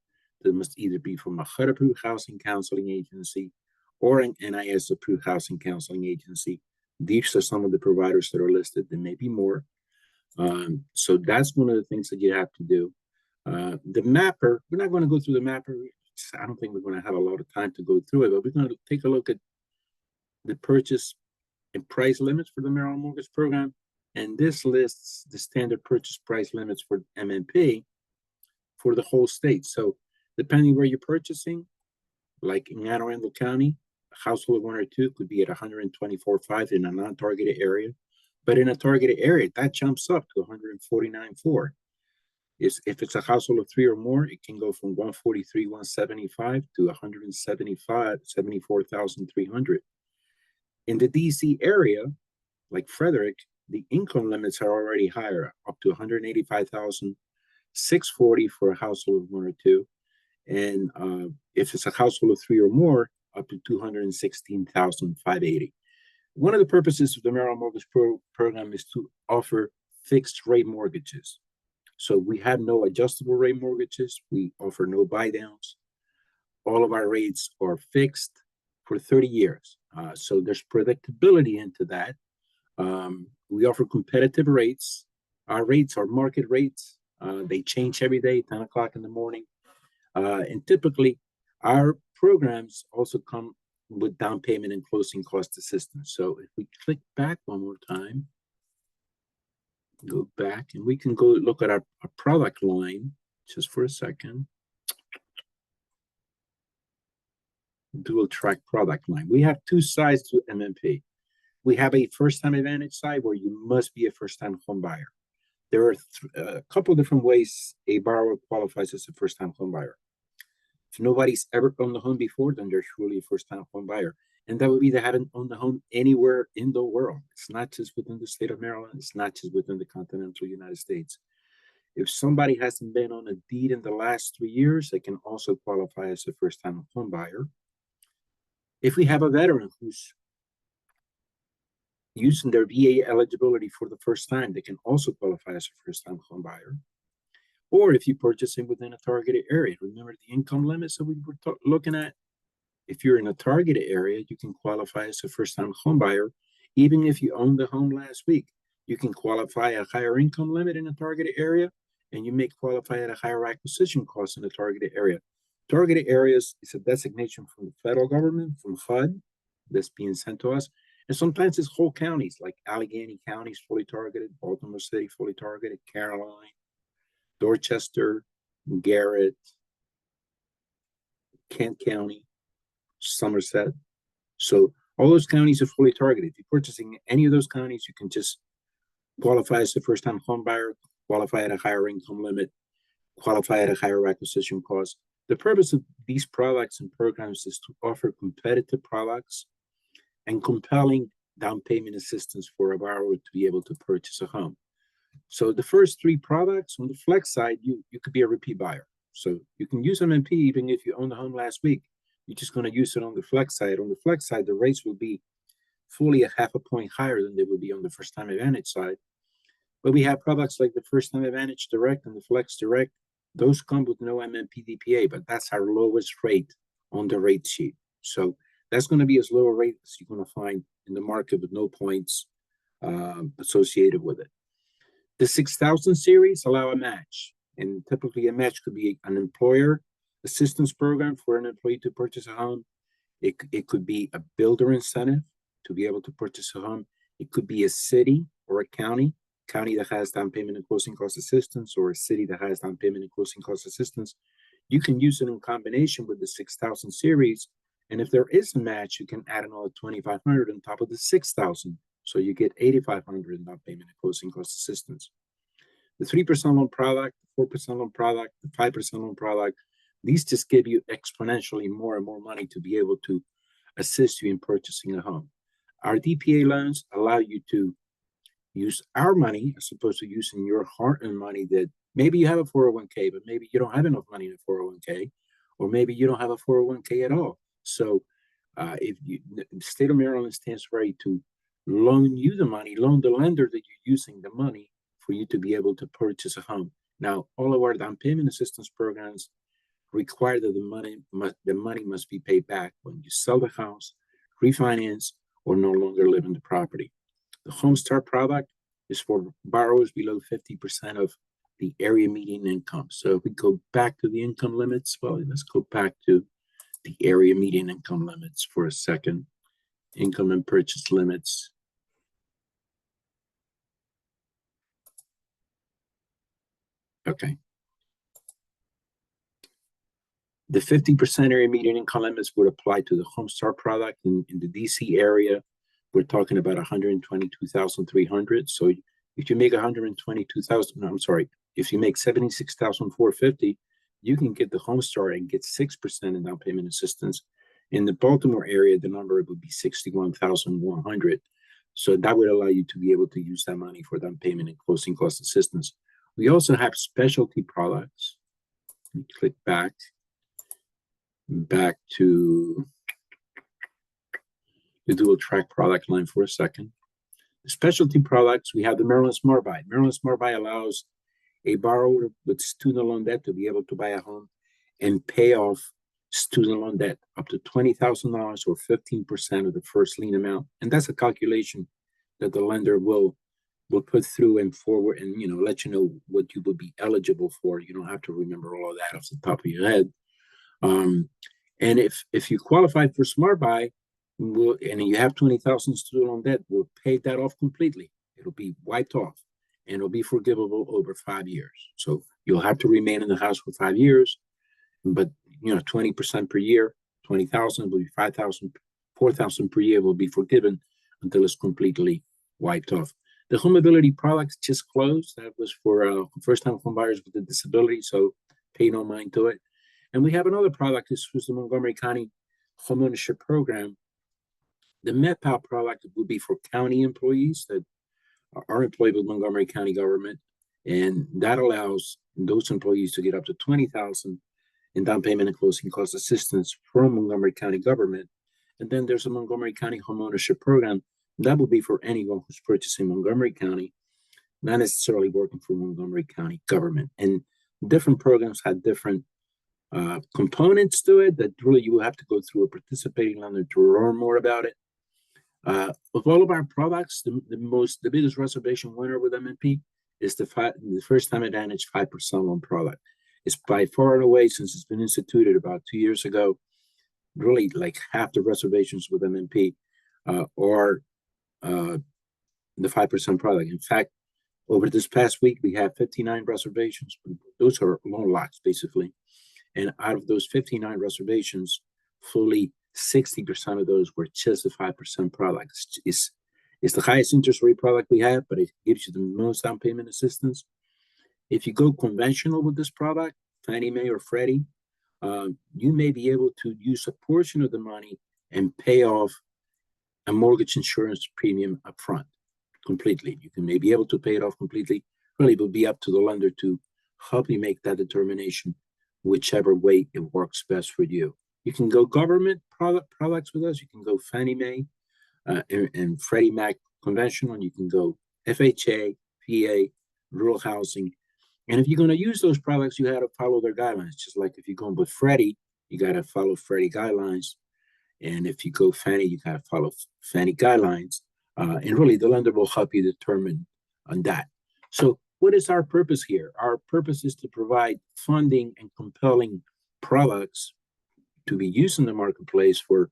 that must either be from a HUD-approved housing counseling agency or an NIS-approved housing counseling agency. These are some of the providers that are listed. There may be more. So that's one of the things that you have to do. The mapper, we're not going to go through the mapper. I don't think we're going to have a lot of time to go through it, but we're going to take a look at the purchase and price limits for the Maryland Mortgage Program. And this lists the standard purchase price limits for MMP for the whole state. So depending where you're purchasing, like in Anne Arundel County, a household of 1 or 2 could be at $124,500 in a non-targeted area. But in a targeted area, that jumps up to $149,400. If it's a household of 3 or more, it can go from $143,175 to $74,300. In the DC area, like Frederick, the income limits are already higher, up to $185,640 for a household of 1 or 2. And if it's a household of 3 or more, up to $216,580. One of the purposes of the Maryland Mortgage Program is to offer fixed rate mortgages. So we have no adjustable rate mortgages. We offer no buy downs. All of our rates are fixed for 30 years. So there's predictability into that. We offer competitive rates. Our rates are market rates. They change every day, 10 o'clock in the morning. And typically, our programs also come with down payment and closing cost assistance. So if we click back one more time, go back, and we can go look at our product line just for a second. Dual track product line. We have 2 sides to MMP. We have a first-time advantage side where you must be a first-time home buyer. There are a couple of different ways a borrower qualifies as a first-time home buyer. If nobody's ever owned a home before, then they're surely a first-time home buyer. And that would be they haven't owned a home anywhere in the world. It's not just within the state of Maryland. It's not just within the continental United States. If somebody hasn't been on a deed in the last 3 years, they can also qualify as a first-time home buyer. If we have a veteran who's using their VA eligibility for the first time, they can also qualify as a first-time home buyer. or if you purchase it within a targeted area. Remember the income limits that we were looking at? If you're in a targeted area, you can qualify as a first-time home buyer, even if you owned the home last week. You can qualify a higher income limit in a targeted area, and you may qualify at a higher acquisition cost in a targeted area. Targeted areas is a designation from the federal government, from HUD, that's being sent to us. And sometimes it's whole counties, like Allegheny County is fully targeted, Baltimore City fully targeted, Caroline, Dorchester, Garrett, Kent County, Somerset. So all those counties are fully targeted. If you're purchasing any of those counties, you can just qualify as a first-time home buyer, qualify at a higher income limit, qualify at a higher acquisition cost. The purpose of these products and programs is to offer competitive products and compelling down payment assistance for a borrower to be able to purchase a home. So the first three products, on the flex side, you could be a repeat buyer. So you can use MMP even if you owned the home last week. You're just going to use it on the flex side. On the flex side, the rates will be fully a half a point higher than they would be on the first time advantage side. But we have products like the first time advantage direct and the flex direct. Those come with no MMP DPA, but that's our lowest rate on the rate sheet. So that's going to be as low a rate as you're going to find in the market with no points associated with it. The 6000 series allow a match, and typically a match could be an employer assistance program for an employee to purchase a home. It could be a builder incentive to be able to purchase a home. It could be a city or a county that has down payment and closing cost assistance, or a city that has down payment and closing cost assistance. You can use it in combination with the 6000 series. And if there is a match, you can add another 2,500 on top of the 6,000. So you get 8,500 in down payment and closing cost assistance. The 3% loan product, the 4% loan product, the 5% loan product, these just give you exponentially more and more money to be able to assist you in purchasing a home. Our DPA loans allow you to use our money as opposed to using your hard-earned money that maybe you have a 401k, but maybe you don't have enough money in a 401k, or maybe you don't have a 401k at all. So if the state of Maryland stands ready to loan you the money, loan the lender that you're using the money for you to be able to purchase a home. Now, all of our down payment assistance programs require that the money must be paid back when you sell the house, refinance, or no longer live in the property. The Home Start product is for borrowers below 50% of the area median income. So if we go back to the income limits, well, let's go back to the area median income limits for a second. Income and purchase limits. Okay. The 50% area median income limits would apply to the Home Start product in the DC area. We're talking about 122,300. So if you make 122,000, no, I'm sorry, if you make 76,450, you can get the Home Start and get 6% in down payment assistance. In the Baltimore area, the number would be 61,100. So that would allow you to be able to use that money for down payment and closing cost assistance. We also have specialty products. Click back to the dual track product line for a second. The specialty products, we have the Maryland Smart Buy. Maryland Smart Buy allows a borrower with student loan debt to be able to buy a home and pay off student loan debt up to $20,000 or 15% of the first lien amount. And that's a calculation that the lender will put through and forward and, let you know what you would be eligible for. You don't have to remember all of that off the top of your head. And if you qualify for Smart Buy, and you have 20,000 student loan debt, we'll pay that off completely. It'll be wiped off, and it'll be forgivable over 5 years. So you'll have to remain in the house for 5 years, but 20% per year, 20,000 will be 5,000, 4,000 per year will be forgiven until it's completely wiped off. The home mobility products just closed. That was for first-time home buyers with a disability, so pay no mind to it. And we have another product. This was the Montgomery County Homeownership Program. The MedPal product would be for county employees that are employed with Montgomery County government, and that allows those employees to get up to $20,000 in down payment and closing cost assistance from Montgomery County government. And then there's a Montgomery County Homeownership Program that would be for anyone who's purchasing Montgomery County, not necessarily working for Montgomery County government. And different programs have different components to it that really you will have to go through a participating lender to learn more about it. Of all of our products, the biggest reservation winner with MNP is the first time advantage 5% loan product. It's by far and away, since it's been instituted about 2 years ago, really like half the reservations with MNP are the 5% product. In fact, over this past week, we have 59 reservations. Those are loan locks, basically. And out of those 59 reservations, fully 60% of those were just the 5% product. It's the highest interest rate product we have, but it gives you the most down payment assistance. If you go conventional with this product, Fannie Mae or Freddie, you may be able to use a portion of the money and pay off a mortgage insurance premium upfront completely. You can maybe able to pay it off completely. Really, it will be up to the lender to help you make that determination, whichever way it works best for you. You can go government products with us. You can go Fannie Mae and Freddie Mac conventional. And you can go FHA, VA, rural housing. And if you're going to use those products, you have to follow their guidelines. Just like if you're going with Freddie, you got to follow Freddie guidelines. And if you go Fannie, you got to follow Fannie guidelines. And really, the lender will help you determine on that. So what is our purpose here? Our purpose is to provide funding and compelling products to be used in the marketplace for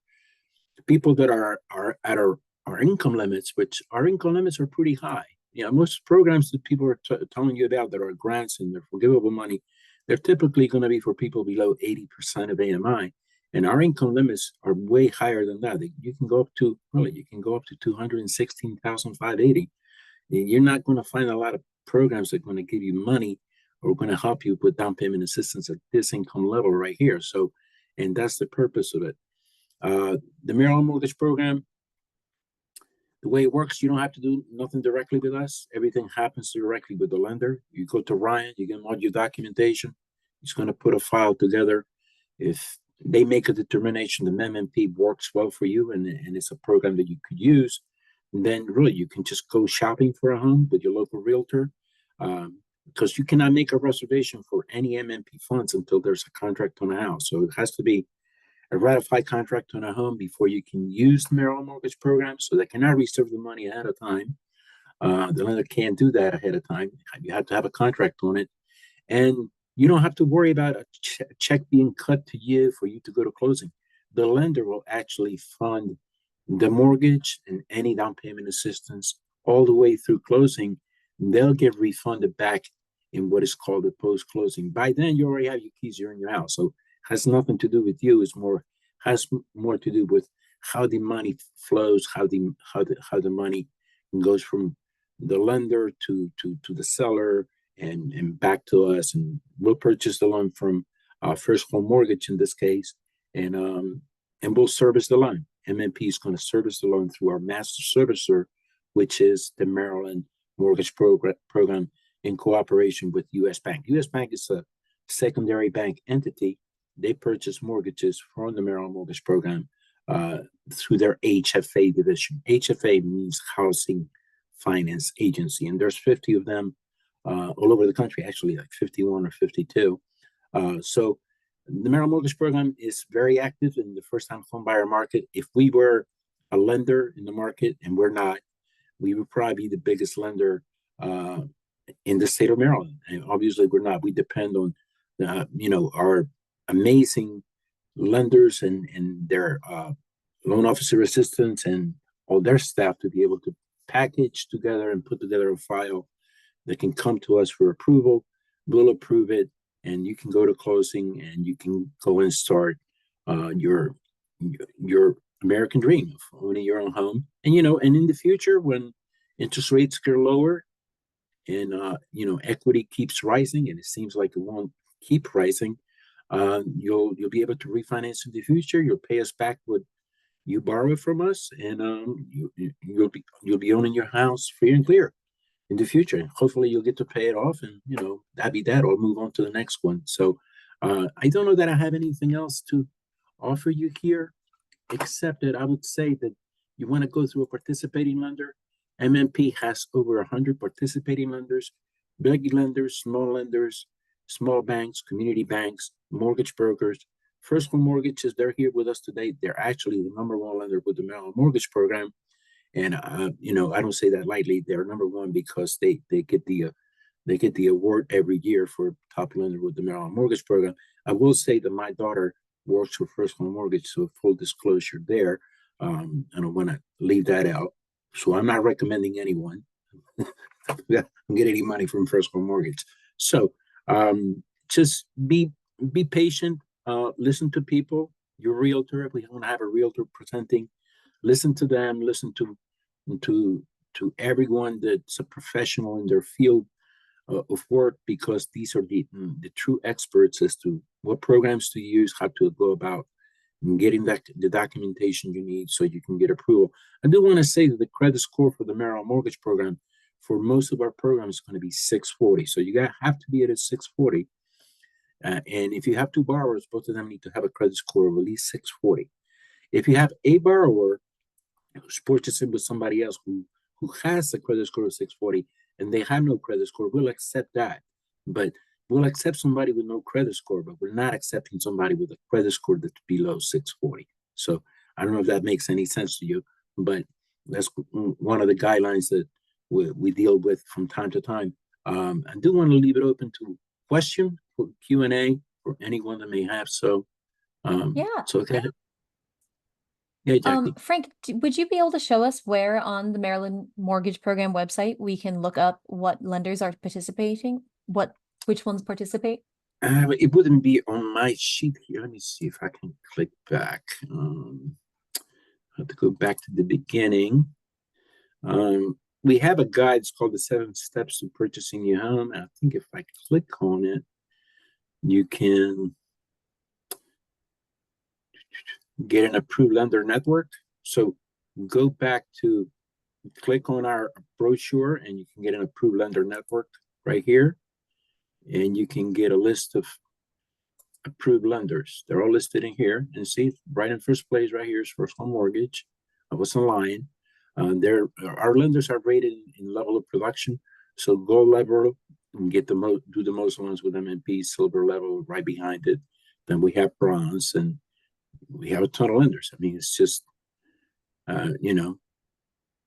people that are at our income limits, which our income limits are pretty high. You know, most programs that people are telling you about that are grants and they're forgivable money, they're typically going to be for people below 80% of AMI. And our income limits are way higher than that. You can go up to, really, you can go up to 216,580. You're not going to find a lot of programs that are going to give you money or going to help you with down payment assistance at this income level right here. So, and that's the purpose of it. The Maryland Mortgage Program, the way it works, you don't have to do nothing directly with us. Everything happens directly with the lender. You go to Ryan, you get all your documentation. He's going to put a file together. If they make a determination the MMP works well for you and it's a program that you could use, then really you can just go shopping for a home with your local realtor, because you cannot make a reservation for any MMP funds until there's a contract on a house. So it has to be a ratified contract on a home before you can use the Maryland Mortgage Program. So they cannot reserve the money ahead of time. The lender can't do that ahead of time. You have to have a contract on it. And you don't have to worry about a check being cut to you for you to go to closing. The lender will actually fund the mortgage and any down payment assistance all the way through closing. They'll get refunded back in what is called the post-closing. By then, you already have your keys, you're in your house. So it has nothing to do with you. Has more to do with how the money flows, how the money goes from the lender to the seller and back to us. And we'll purchase the loan from First Home Mortgage in this case, and we'll service the loan. MMP is going to service the loan through our master servicer, which is the Maryland Mortgage Program in cooperation with U.S. Bank. U.S. Bank is a secondary bank entity. They purchase mortgages from the Maryland Mortgage Program through their HFA division. HFA means Housing Finance Agency, and there's 50 of them all over the country, actually like 51 or 52. So the Maryland Mortgage Program is very active in the first-time home buyer market. If we were a lender in the market, and we're not, we would probably be the biggest lender in the state of Maryland. And obviously, we're not. We depend on, our amazing lenders and their loan officer assistants and all their staff to be able to package together and put together a file that can come to us for approval. We'll approve it, and you can go to closing and you can go and start your American dream of owning your own home. And and in the future, when interest rates get lower and equity keeps rising, and it seems like it won't keep rising, you'll be able to refinance in the future. You'll pay us back what you borrow from us, and you'll be owning your house free and clear in the future. And hopefully you'll get to pay it off, and that'd be that, or move on to the next one. So I don't know that I have anything else to offer you here, except that I would say that you want to go through a participating lender. MMP has over 100 participating lenders, big lenders, small lenders, small banks, community banks, mortgage brokers. First Home Mortgages, they're here with us today. They're actually the #1 lender with the Maryland Mortgage Program. And, you know, I don't say that lightly. They're #1 because they get the award every year for top lender with the Maryland Mortgage Program. I will say that my daughter works for First Home Mortgage, so full disclosure there. I don't want to leave that out. So I'm not recommending anyone get any money from First Home Mortgage. So just be patient. Listen to people. Your realtor, if we don't have a realtor presenting, listen to them. Listen to everyone that's a professional in their field of work, because these are the true experts as to what programs to use, how to go about getting the documentation you need so you can get approval. I do want to say that the credit score for the Maryland Mortgage Program for most of our programs is going to be 640. So you have to be at a 640. And if you have two borrowers, both of them need to have a credit score of at least 640. If you have a borrower who's purchasing with somebody else who has a credit score of 640 and they have no credit score, we'll accept that. But we'll accept somebody with no credit score, but we're not accepting somebody with a credit score that's below 640. So I don't know if that makes any sense to you, but that's one of the guidelines that we deal with from time to time. I do want to leave it open to question for Q&A for anyone that may have. So, So okay. Yeah, Jackie. Frank, would you be able to show us where on the Maryland Mortgage Program website we can look up what lenders are participating? Which ones participate? It wouldn't be on my sheet here. Let me see if I can click back. I have to go back to the beginning. We have a guide. It's called the 7 Steps to Purchasing Your Home. And I think if I click on it, you can get an approved lender network. So go back to click on our brochure and you can get an approved lender network right here. And you can get a list of approved lenders. They're all listed in here. And see, right in first place, right here is First Home Mortgage. I wasn't lying. Our lenders are rated in level of production. So gold level and get do the most ones with MNP, silver level right behind it. Then we have bronze, and we have a ton of lenders. I mean, it's just, you know,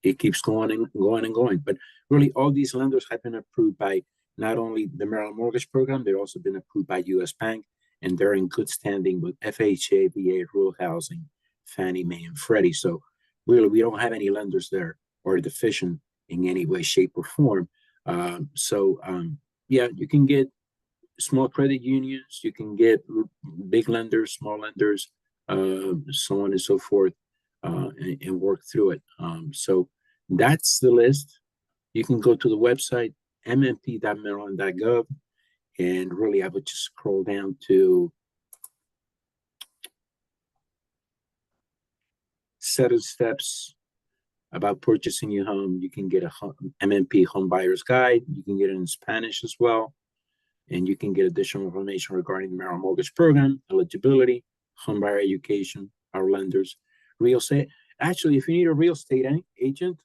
it keeps going and going and going. But really, all these lenders have been approved by not only the Maryland Mortgage Program, they've also been approved by U.S. Bank, and they're in good standing with FHA, VA, Rural Housing, Fannie Mae, and Freddie. So really, we don't have any lenders there or deficient in any way, shape, or form. Yeah, you can get small credit unions, you can get big lenders, small lenders, so on and so forth, and work through it. So that's the list. You can go to the website, mmp.maryland.gov, and really I would just scroll down to 7 steps about purchasing your home. You can get a MMP Home Buyer's Guide. You can get it in Spanish as well. And you can get additional information regarding the Maryland Mortgage Program, eligibility, home buyer education, our lenders, real estate. Actually, if you need a real estate agent,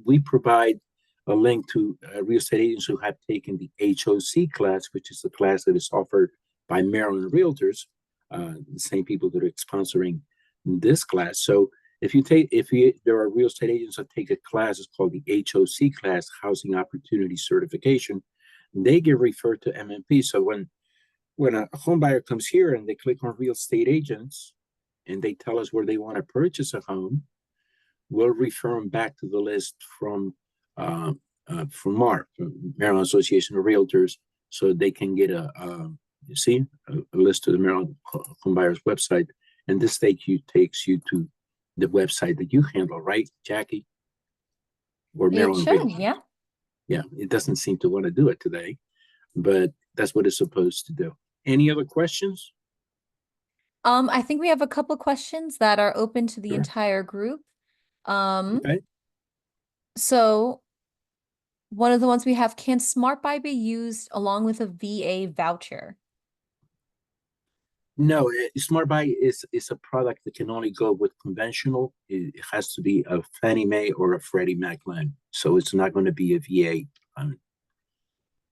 we provide a link to real estate agents who have taken the HOC class, which is the class that is offered by Maryland Realtors, the same people that are sponsoring this class. So if there are real estate agents that take a class, it's called the HOC class, Housing Opportunity Certification. They get referred to MMP. So when a home buyer comes here and they click on real estate agents and they tell us where they want to purchase a home, we'll refer them back to the list from MAR, Maryland Association of Realtors, so they can get a list to the Maryland Home Buyers website. And this takes you to the website that you handle, right, Jackie? Or Maryland It should, Realtors. yeah. Yeah, it doesn't seem to want to do it today, but that's what it's supposed to do. Any other questions? I think we have a couple questions that are open to the Sure. entire group. Okay. So one of the ones we have, can Smart Buy be used along with a VA voucher? No, Smart Buy is a product that can only go with conventional. It has to be a Fannie Mae or a Freddie Mac loan. So it's not going to be a VA loan.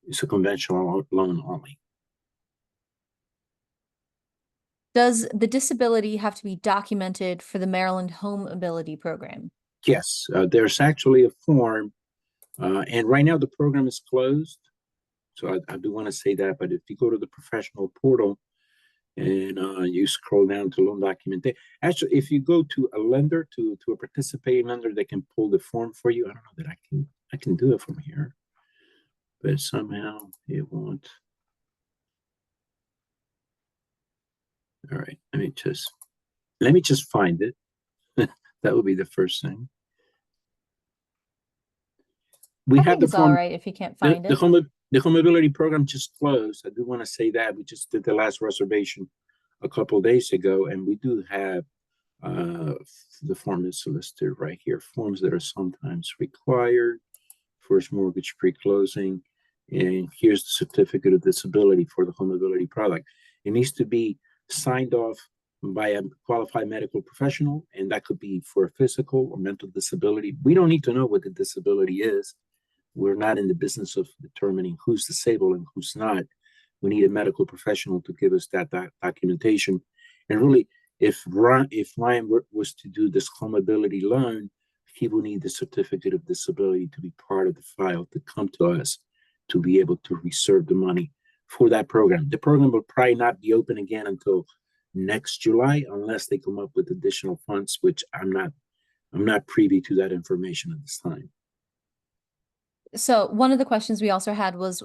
It's a conventional loan only. Does the disability have to be documented for the Maryland Home Ability Program? Yes, there's actually a form, and right now the program is closed. So I do want to say that, but if you go to the professional portal and you scroll down to loan documentation, actually, if you go to a lender, to a participating lender, they can pull the form for you. I don't know that I can do it from here, but somehow it won't. All right, let me just find it. That would be the first thing. We have the It's all form. right if you can't find The it. the home ability program just closed. I do want to say that we just did the last reservation a couple of days ago, and we do have the form is listed right here. Forms that are sometimes required: first mortgage pre-closing, and here's the certificate of disability for the home ability product. It needs to be signed off by a qualified medical professional, and that could be for a physical or mental disability. We don't need to know what the disability is. We're not in the business of determining who's disabled and who's not. We need a medical professional to give us that documentation. And really, if Ryan was to do this home ability loan, he will need the certificate of disability to be part of the file to come to us to be able to reserve the money for that program. The program will probably not be open again until next July unless they come up with additional funds, which I'm not privy to that information at this time. So one of the questions we also had was,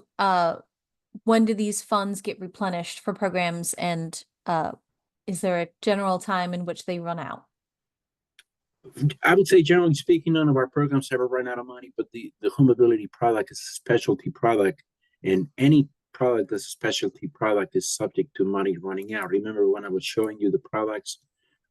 when do these funds get replenished for programs, and is there a general time in which they run out? I would say, generally speaking, none of our programs ever run out of money, but the home ability product is a specialty product, and any product that's a specialty product is subject to money running out. Remember when I was showing you the products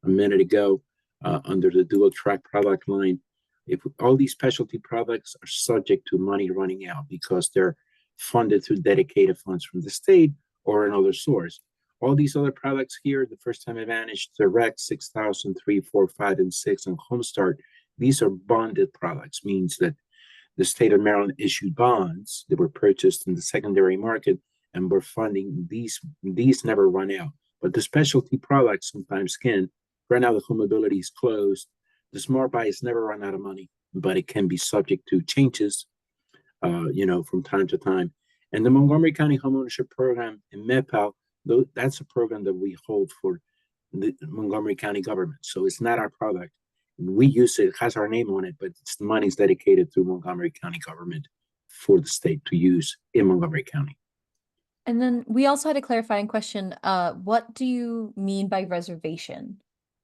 a minute ago under the dual track product line? If all these specialty products are subject to money running out because they're funded through dedicated funds from the state or another source. All these other products here, the First Time Advantage, Direct, 6,000, 3, 4, 5, and 6, and Homestart, these are bonded products, means that the state of Maryland issued bonds that were purchased in the secondary market and were funding these. These never run out, but the specialty products sometimes can. Right now, the home ability is closed. The smart buy has never run out of money, but it can be subject to changes, from time to time. And the Montgomery County Homeownership Program in MEPAL, that's a program that we hold for the Montgomery County government. So it's not our product. We use it, it has our name on it, but it's the money's dedicated through Montgomery County government for the state to use in Montgomery County. And then we also had a clarifying question. What do you mean by reservation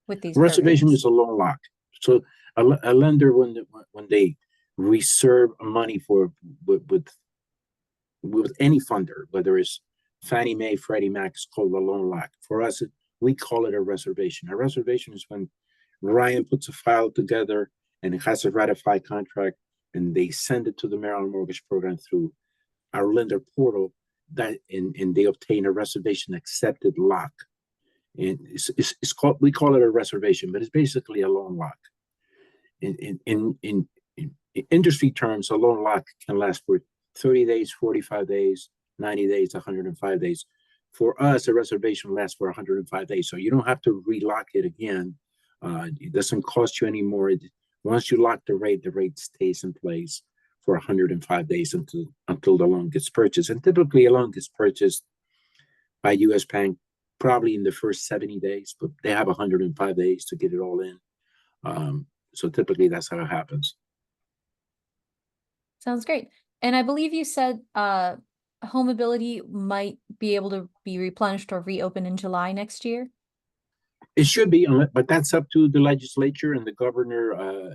with these Reservation programs? is a loan lock. So a lender, when they reserve money for with any funder, whether it's Fannie Mae, Freddie Mac, it's called a loan lock. For us, we call it a reservation. A reservation is when Ryan puts a file together and it has a ratified contract, and they send it to the Maryland Mortgage Program through our lender portal, and they obtain a reservation accepted lock. And it's called, we call it a reservation, but it's basically a loan lock. In industry terms, a loan lock can last for 30 days, 45 days, 90 days, 105 days. For us, a reservation lasts for 105 days. So you don't have to relock it again. It doesn't cost you any more. Once you lock the rate stays in place for 105 days until the loan gets purchased. And typically a loan gets purchased by US Bank probably in the first 70 days, but they have 105 days to get it all in. So typically that's how it happens. Sounds great. And I believe you said home ability might be able to be replenished or reopened in July next year. It should be, but that's up to the legislature and the governor,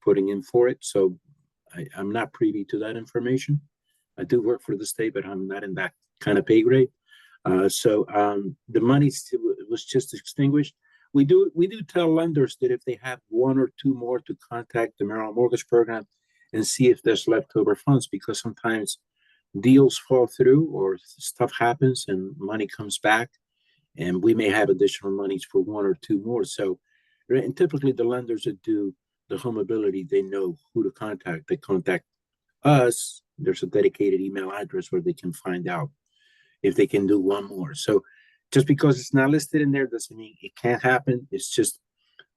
putting in for it. So I'm not privy to that information. I do work for the state, but I'm not in that kind of pay grade. So the money was just extinguished. We do tell lenders that if they have one or two more, to contact the Maryland Mortgage Program and see if there's leftover funds, because sometimes deals fall through or stuff happens and money comes back, and we may have additional monies for one or two more. So, and typically the lenders that do the home ability, they know who to contact. They contact us. There's a dedicated email address where they can find out if they can do one more. So Just because it's not listed in there doesn't mean it can't happen. It's just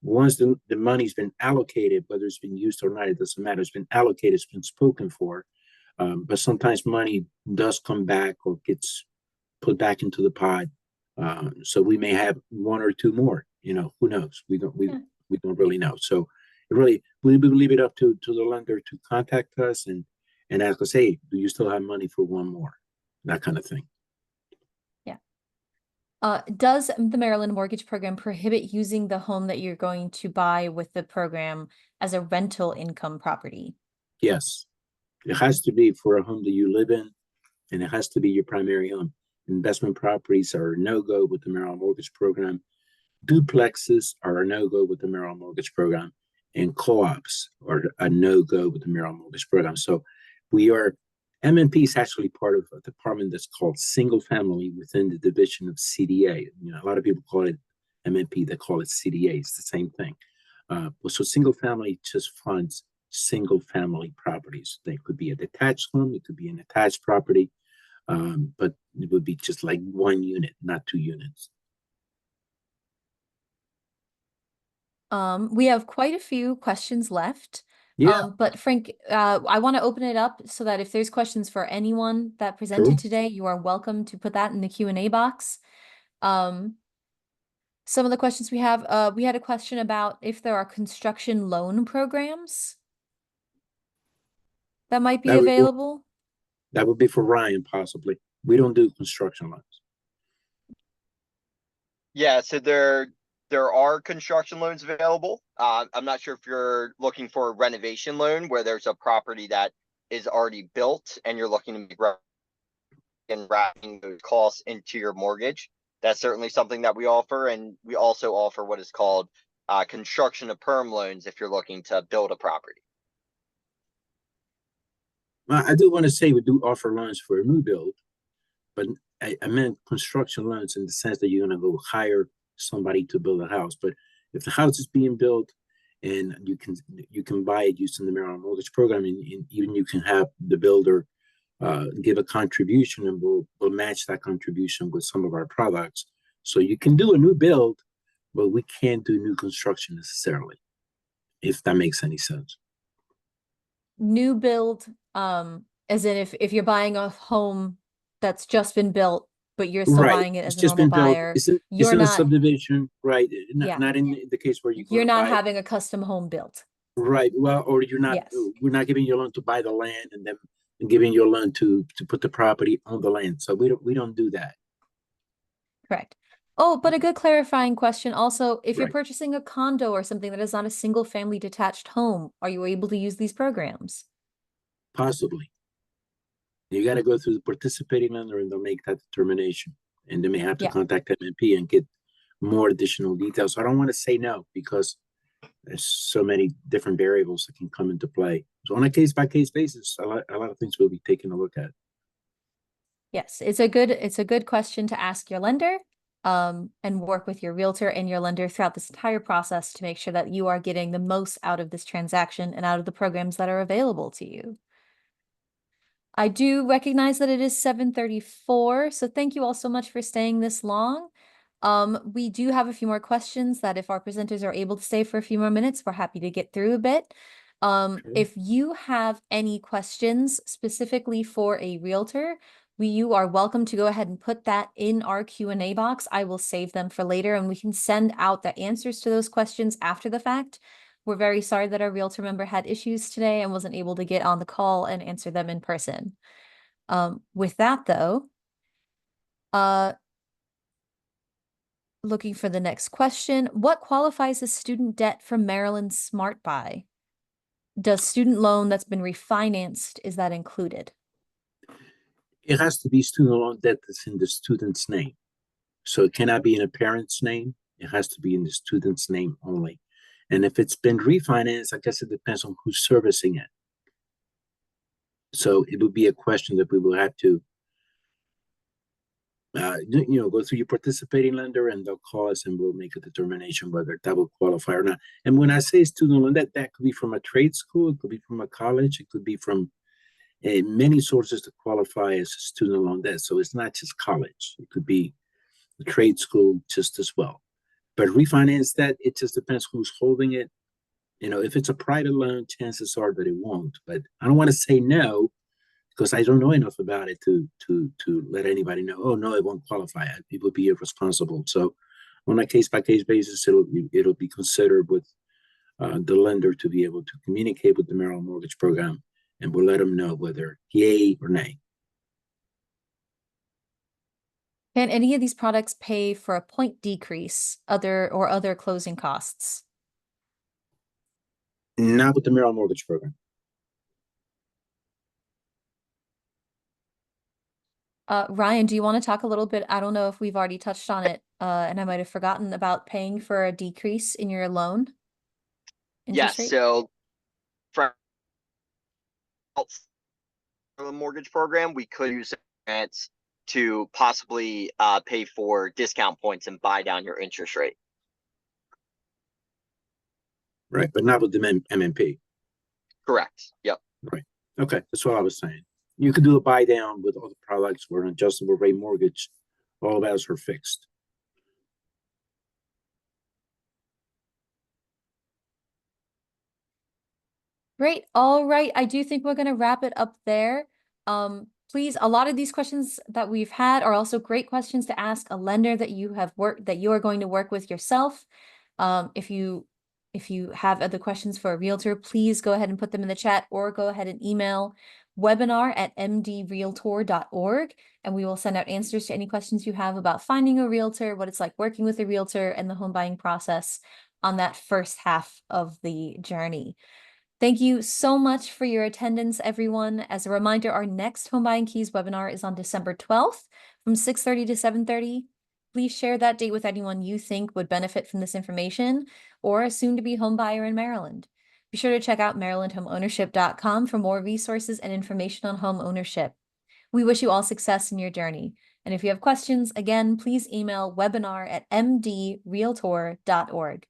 once the money's been allocated, whether it's been used or not, it doesn't matter. It's been allocated, it's been spoken for. But sometimes money does come back or gets put back into the pot. So we may have one or two more. Who knows? We don't really know. So we leave it up to the lender to contact us and ask us, hey, do you still have money for one more? That kind of thing. Does the Maryland Mortgage Program prohibit using the home that you're going to buy with the program as a rental income property? Yes. It has to be for a home that you live in, and it has to be your primary home. Investment properties are a no-go with the Maryland Mortgage Program. Duplexes are a no-go with the Maryland Mortgage Program, and co-ops are a no-go with the Maryland Mortgage Program. So MMP is actually part of a department that's called single family within the division of CDA. A lot of people call it MMP, they call it CDA. It's the same thing. So single family just funds single family properties. They could be a detached home, it could be an attached property, but it would be just like one unit, not two units. We have quite a few questions left. Yeah, But Frank, I want to open it up so that if there's questions for anyone that presented sure. today, you are welcome to put that in the Q&A box. Some of the questions we had a question about if there are construction loan programs that might be available. That would be for Ryan, possibly. We don't do construction loans. Yeah, so there are construction loans available. I'm not sure if you're looking for a renovation loan where there's a property that is already built and you're looking to and wrapping those costs into your mortgage. That's certainly something that we offer, and we also offer what is called construction to perm loans if you're looking to build a property. I do want to say we do offer loans for a new build, but I meant construction loans in the sense that you're going to go hire somebody to build a house. But if the house is being built and you can buy it using the Maryland Mortgage Program, and even you can have the builder give a contribution, and we'll match that contribution with some of our products. So you can do a new build, but we can't do new construction necessarily, if that makes any sense. New build, as in if you're buying a home that's just been built, but you're still buying it as a normal buyer, you're not a subdivision, right? Yeah. Not in the case where you're not having a custom home built. Right. Well, or you're not. Yes. We're not giving you a loan to buy the land and then giving you a loan to put the property on the land. So we don't do that. Correct. Oh, but a good clarifying question also, if you're Right. purchasing a condo or something that is not a single family detached home, are you able to use these programs? Possibly. You got to go through the participating lender and they'll make that determination. And they may have to contact MNP and get more additional details. So I don't want to say no because there's so many different variables that can come into play. So on a case by case basis, a lot of things we'll be taking a look at. Yes, it's a good question to ask your lender, and work with your realtor and your lender throughout this entire process to make sure that you are getting the most out of this transaction and out of the programs that are available to you. I do recognize that it is 7:34, so thank you all so much for staying this long. We do have a few more questions that if our presenters are able to stay for a few more minutes, we're happy to get through a bit. Sure. If you have any questions specifically for a realtor, you are welcome to go ahead and put that in our Q&A box. I will save them for later and we can send out the answers to those questions after the fact. We're very sorry that our realtor member had issues today and wasn't able to get on the call and answer them in person. With that though, looking for the next question. What qualifies as student debt from Maryland Smart Buy? Does student loan that's been refinanced, is that included? It has to be student loan debt that's in the student's name. So it cannot be in a parent's name. It has to be in the student's name only. And if it's been refinanced, I guess it depends on who's servicing it. So it would be a question that we will have to go through your participating lender and they'll call us and we'll make a determination whether that will qualify or not. And when I say student loan, that could be from a trade school, it could be from a college, it could be from many sources to qualify as a student loan debt. So it's not just college. It could be the trade school just as well. But refinance that, it just depends who's holding it. You know, if it's a private loan, chances are that it won't. But I don't want to say no because I don't know enough about it to let anybody know. Oh no, it won't qualify. It would be irresponsible. So, on a case by case basis, it'll be considered with the lender to be able to communicate with the Maryland Mortgage Program, and we'll let them know whether yay or nay. Can any of these products pay for a point decrease, other closing costs? Not with the Maryland Mortgage Program. Ryan, do you want to talk a little bit? I don't know if we've already touched on it, and I might have forgotten about paying for a decrease in your loan interest Yes, rate. so from the mortgage program, we could use grants to possibly pay for discount points and buy down your interest rate. Right, but not with the MMP. Correct. Yep. Right. Okay, that's what I was saying. You could do a buy down with other products where an adjustable rate mortgage, all of ours are fixed. Great. All right. I do think we're going to wrap it up there. Please, a lot of these questions that we've had are also great questions to ask a lender that you are going to work with yourself. If you have other questions for a realtor, please go ahead and put them in the chat or go ahead and email webinar@mdrealtor.org, and we will send out answers to any questions you have about finding a realtor, what it's like working with a realtor, and the home buying process on that first half of the journey. Thank you so much for your attendance, everyone. As a reminder, our next Home Buying Keys webinar is on December 12th from 6:30 to 7:30. Please share that date with anyone you think would benefit from this information or a soon-to-be home buyer in Maryland. Be sure to check out marylandhomeownership.com for more resources and information on home ownership. We wish you all success in your journey. And if you have questions, again, please email webinar@mdrealtor.org.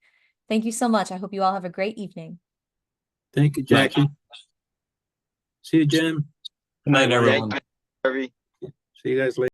Thank you so much. I hope you all have a great evening. Thank you, Jackie. See you, Jim. Good night, Bye, everyone. Thank you, Harvey. See you guys later.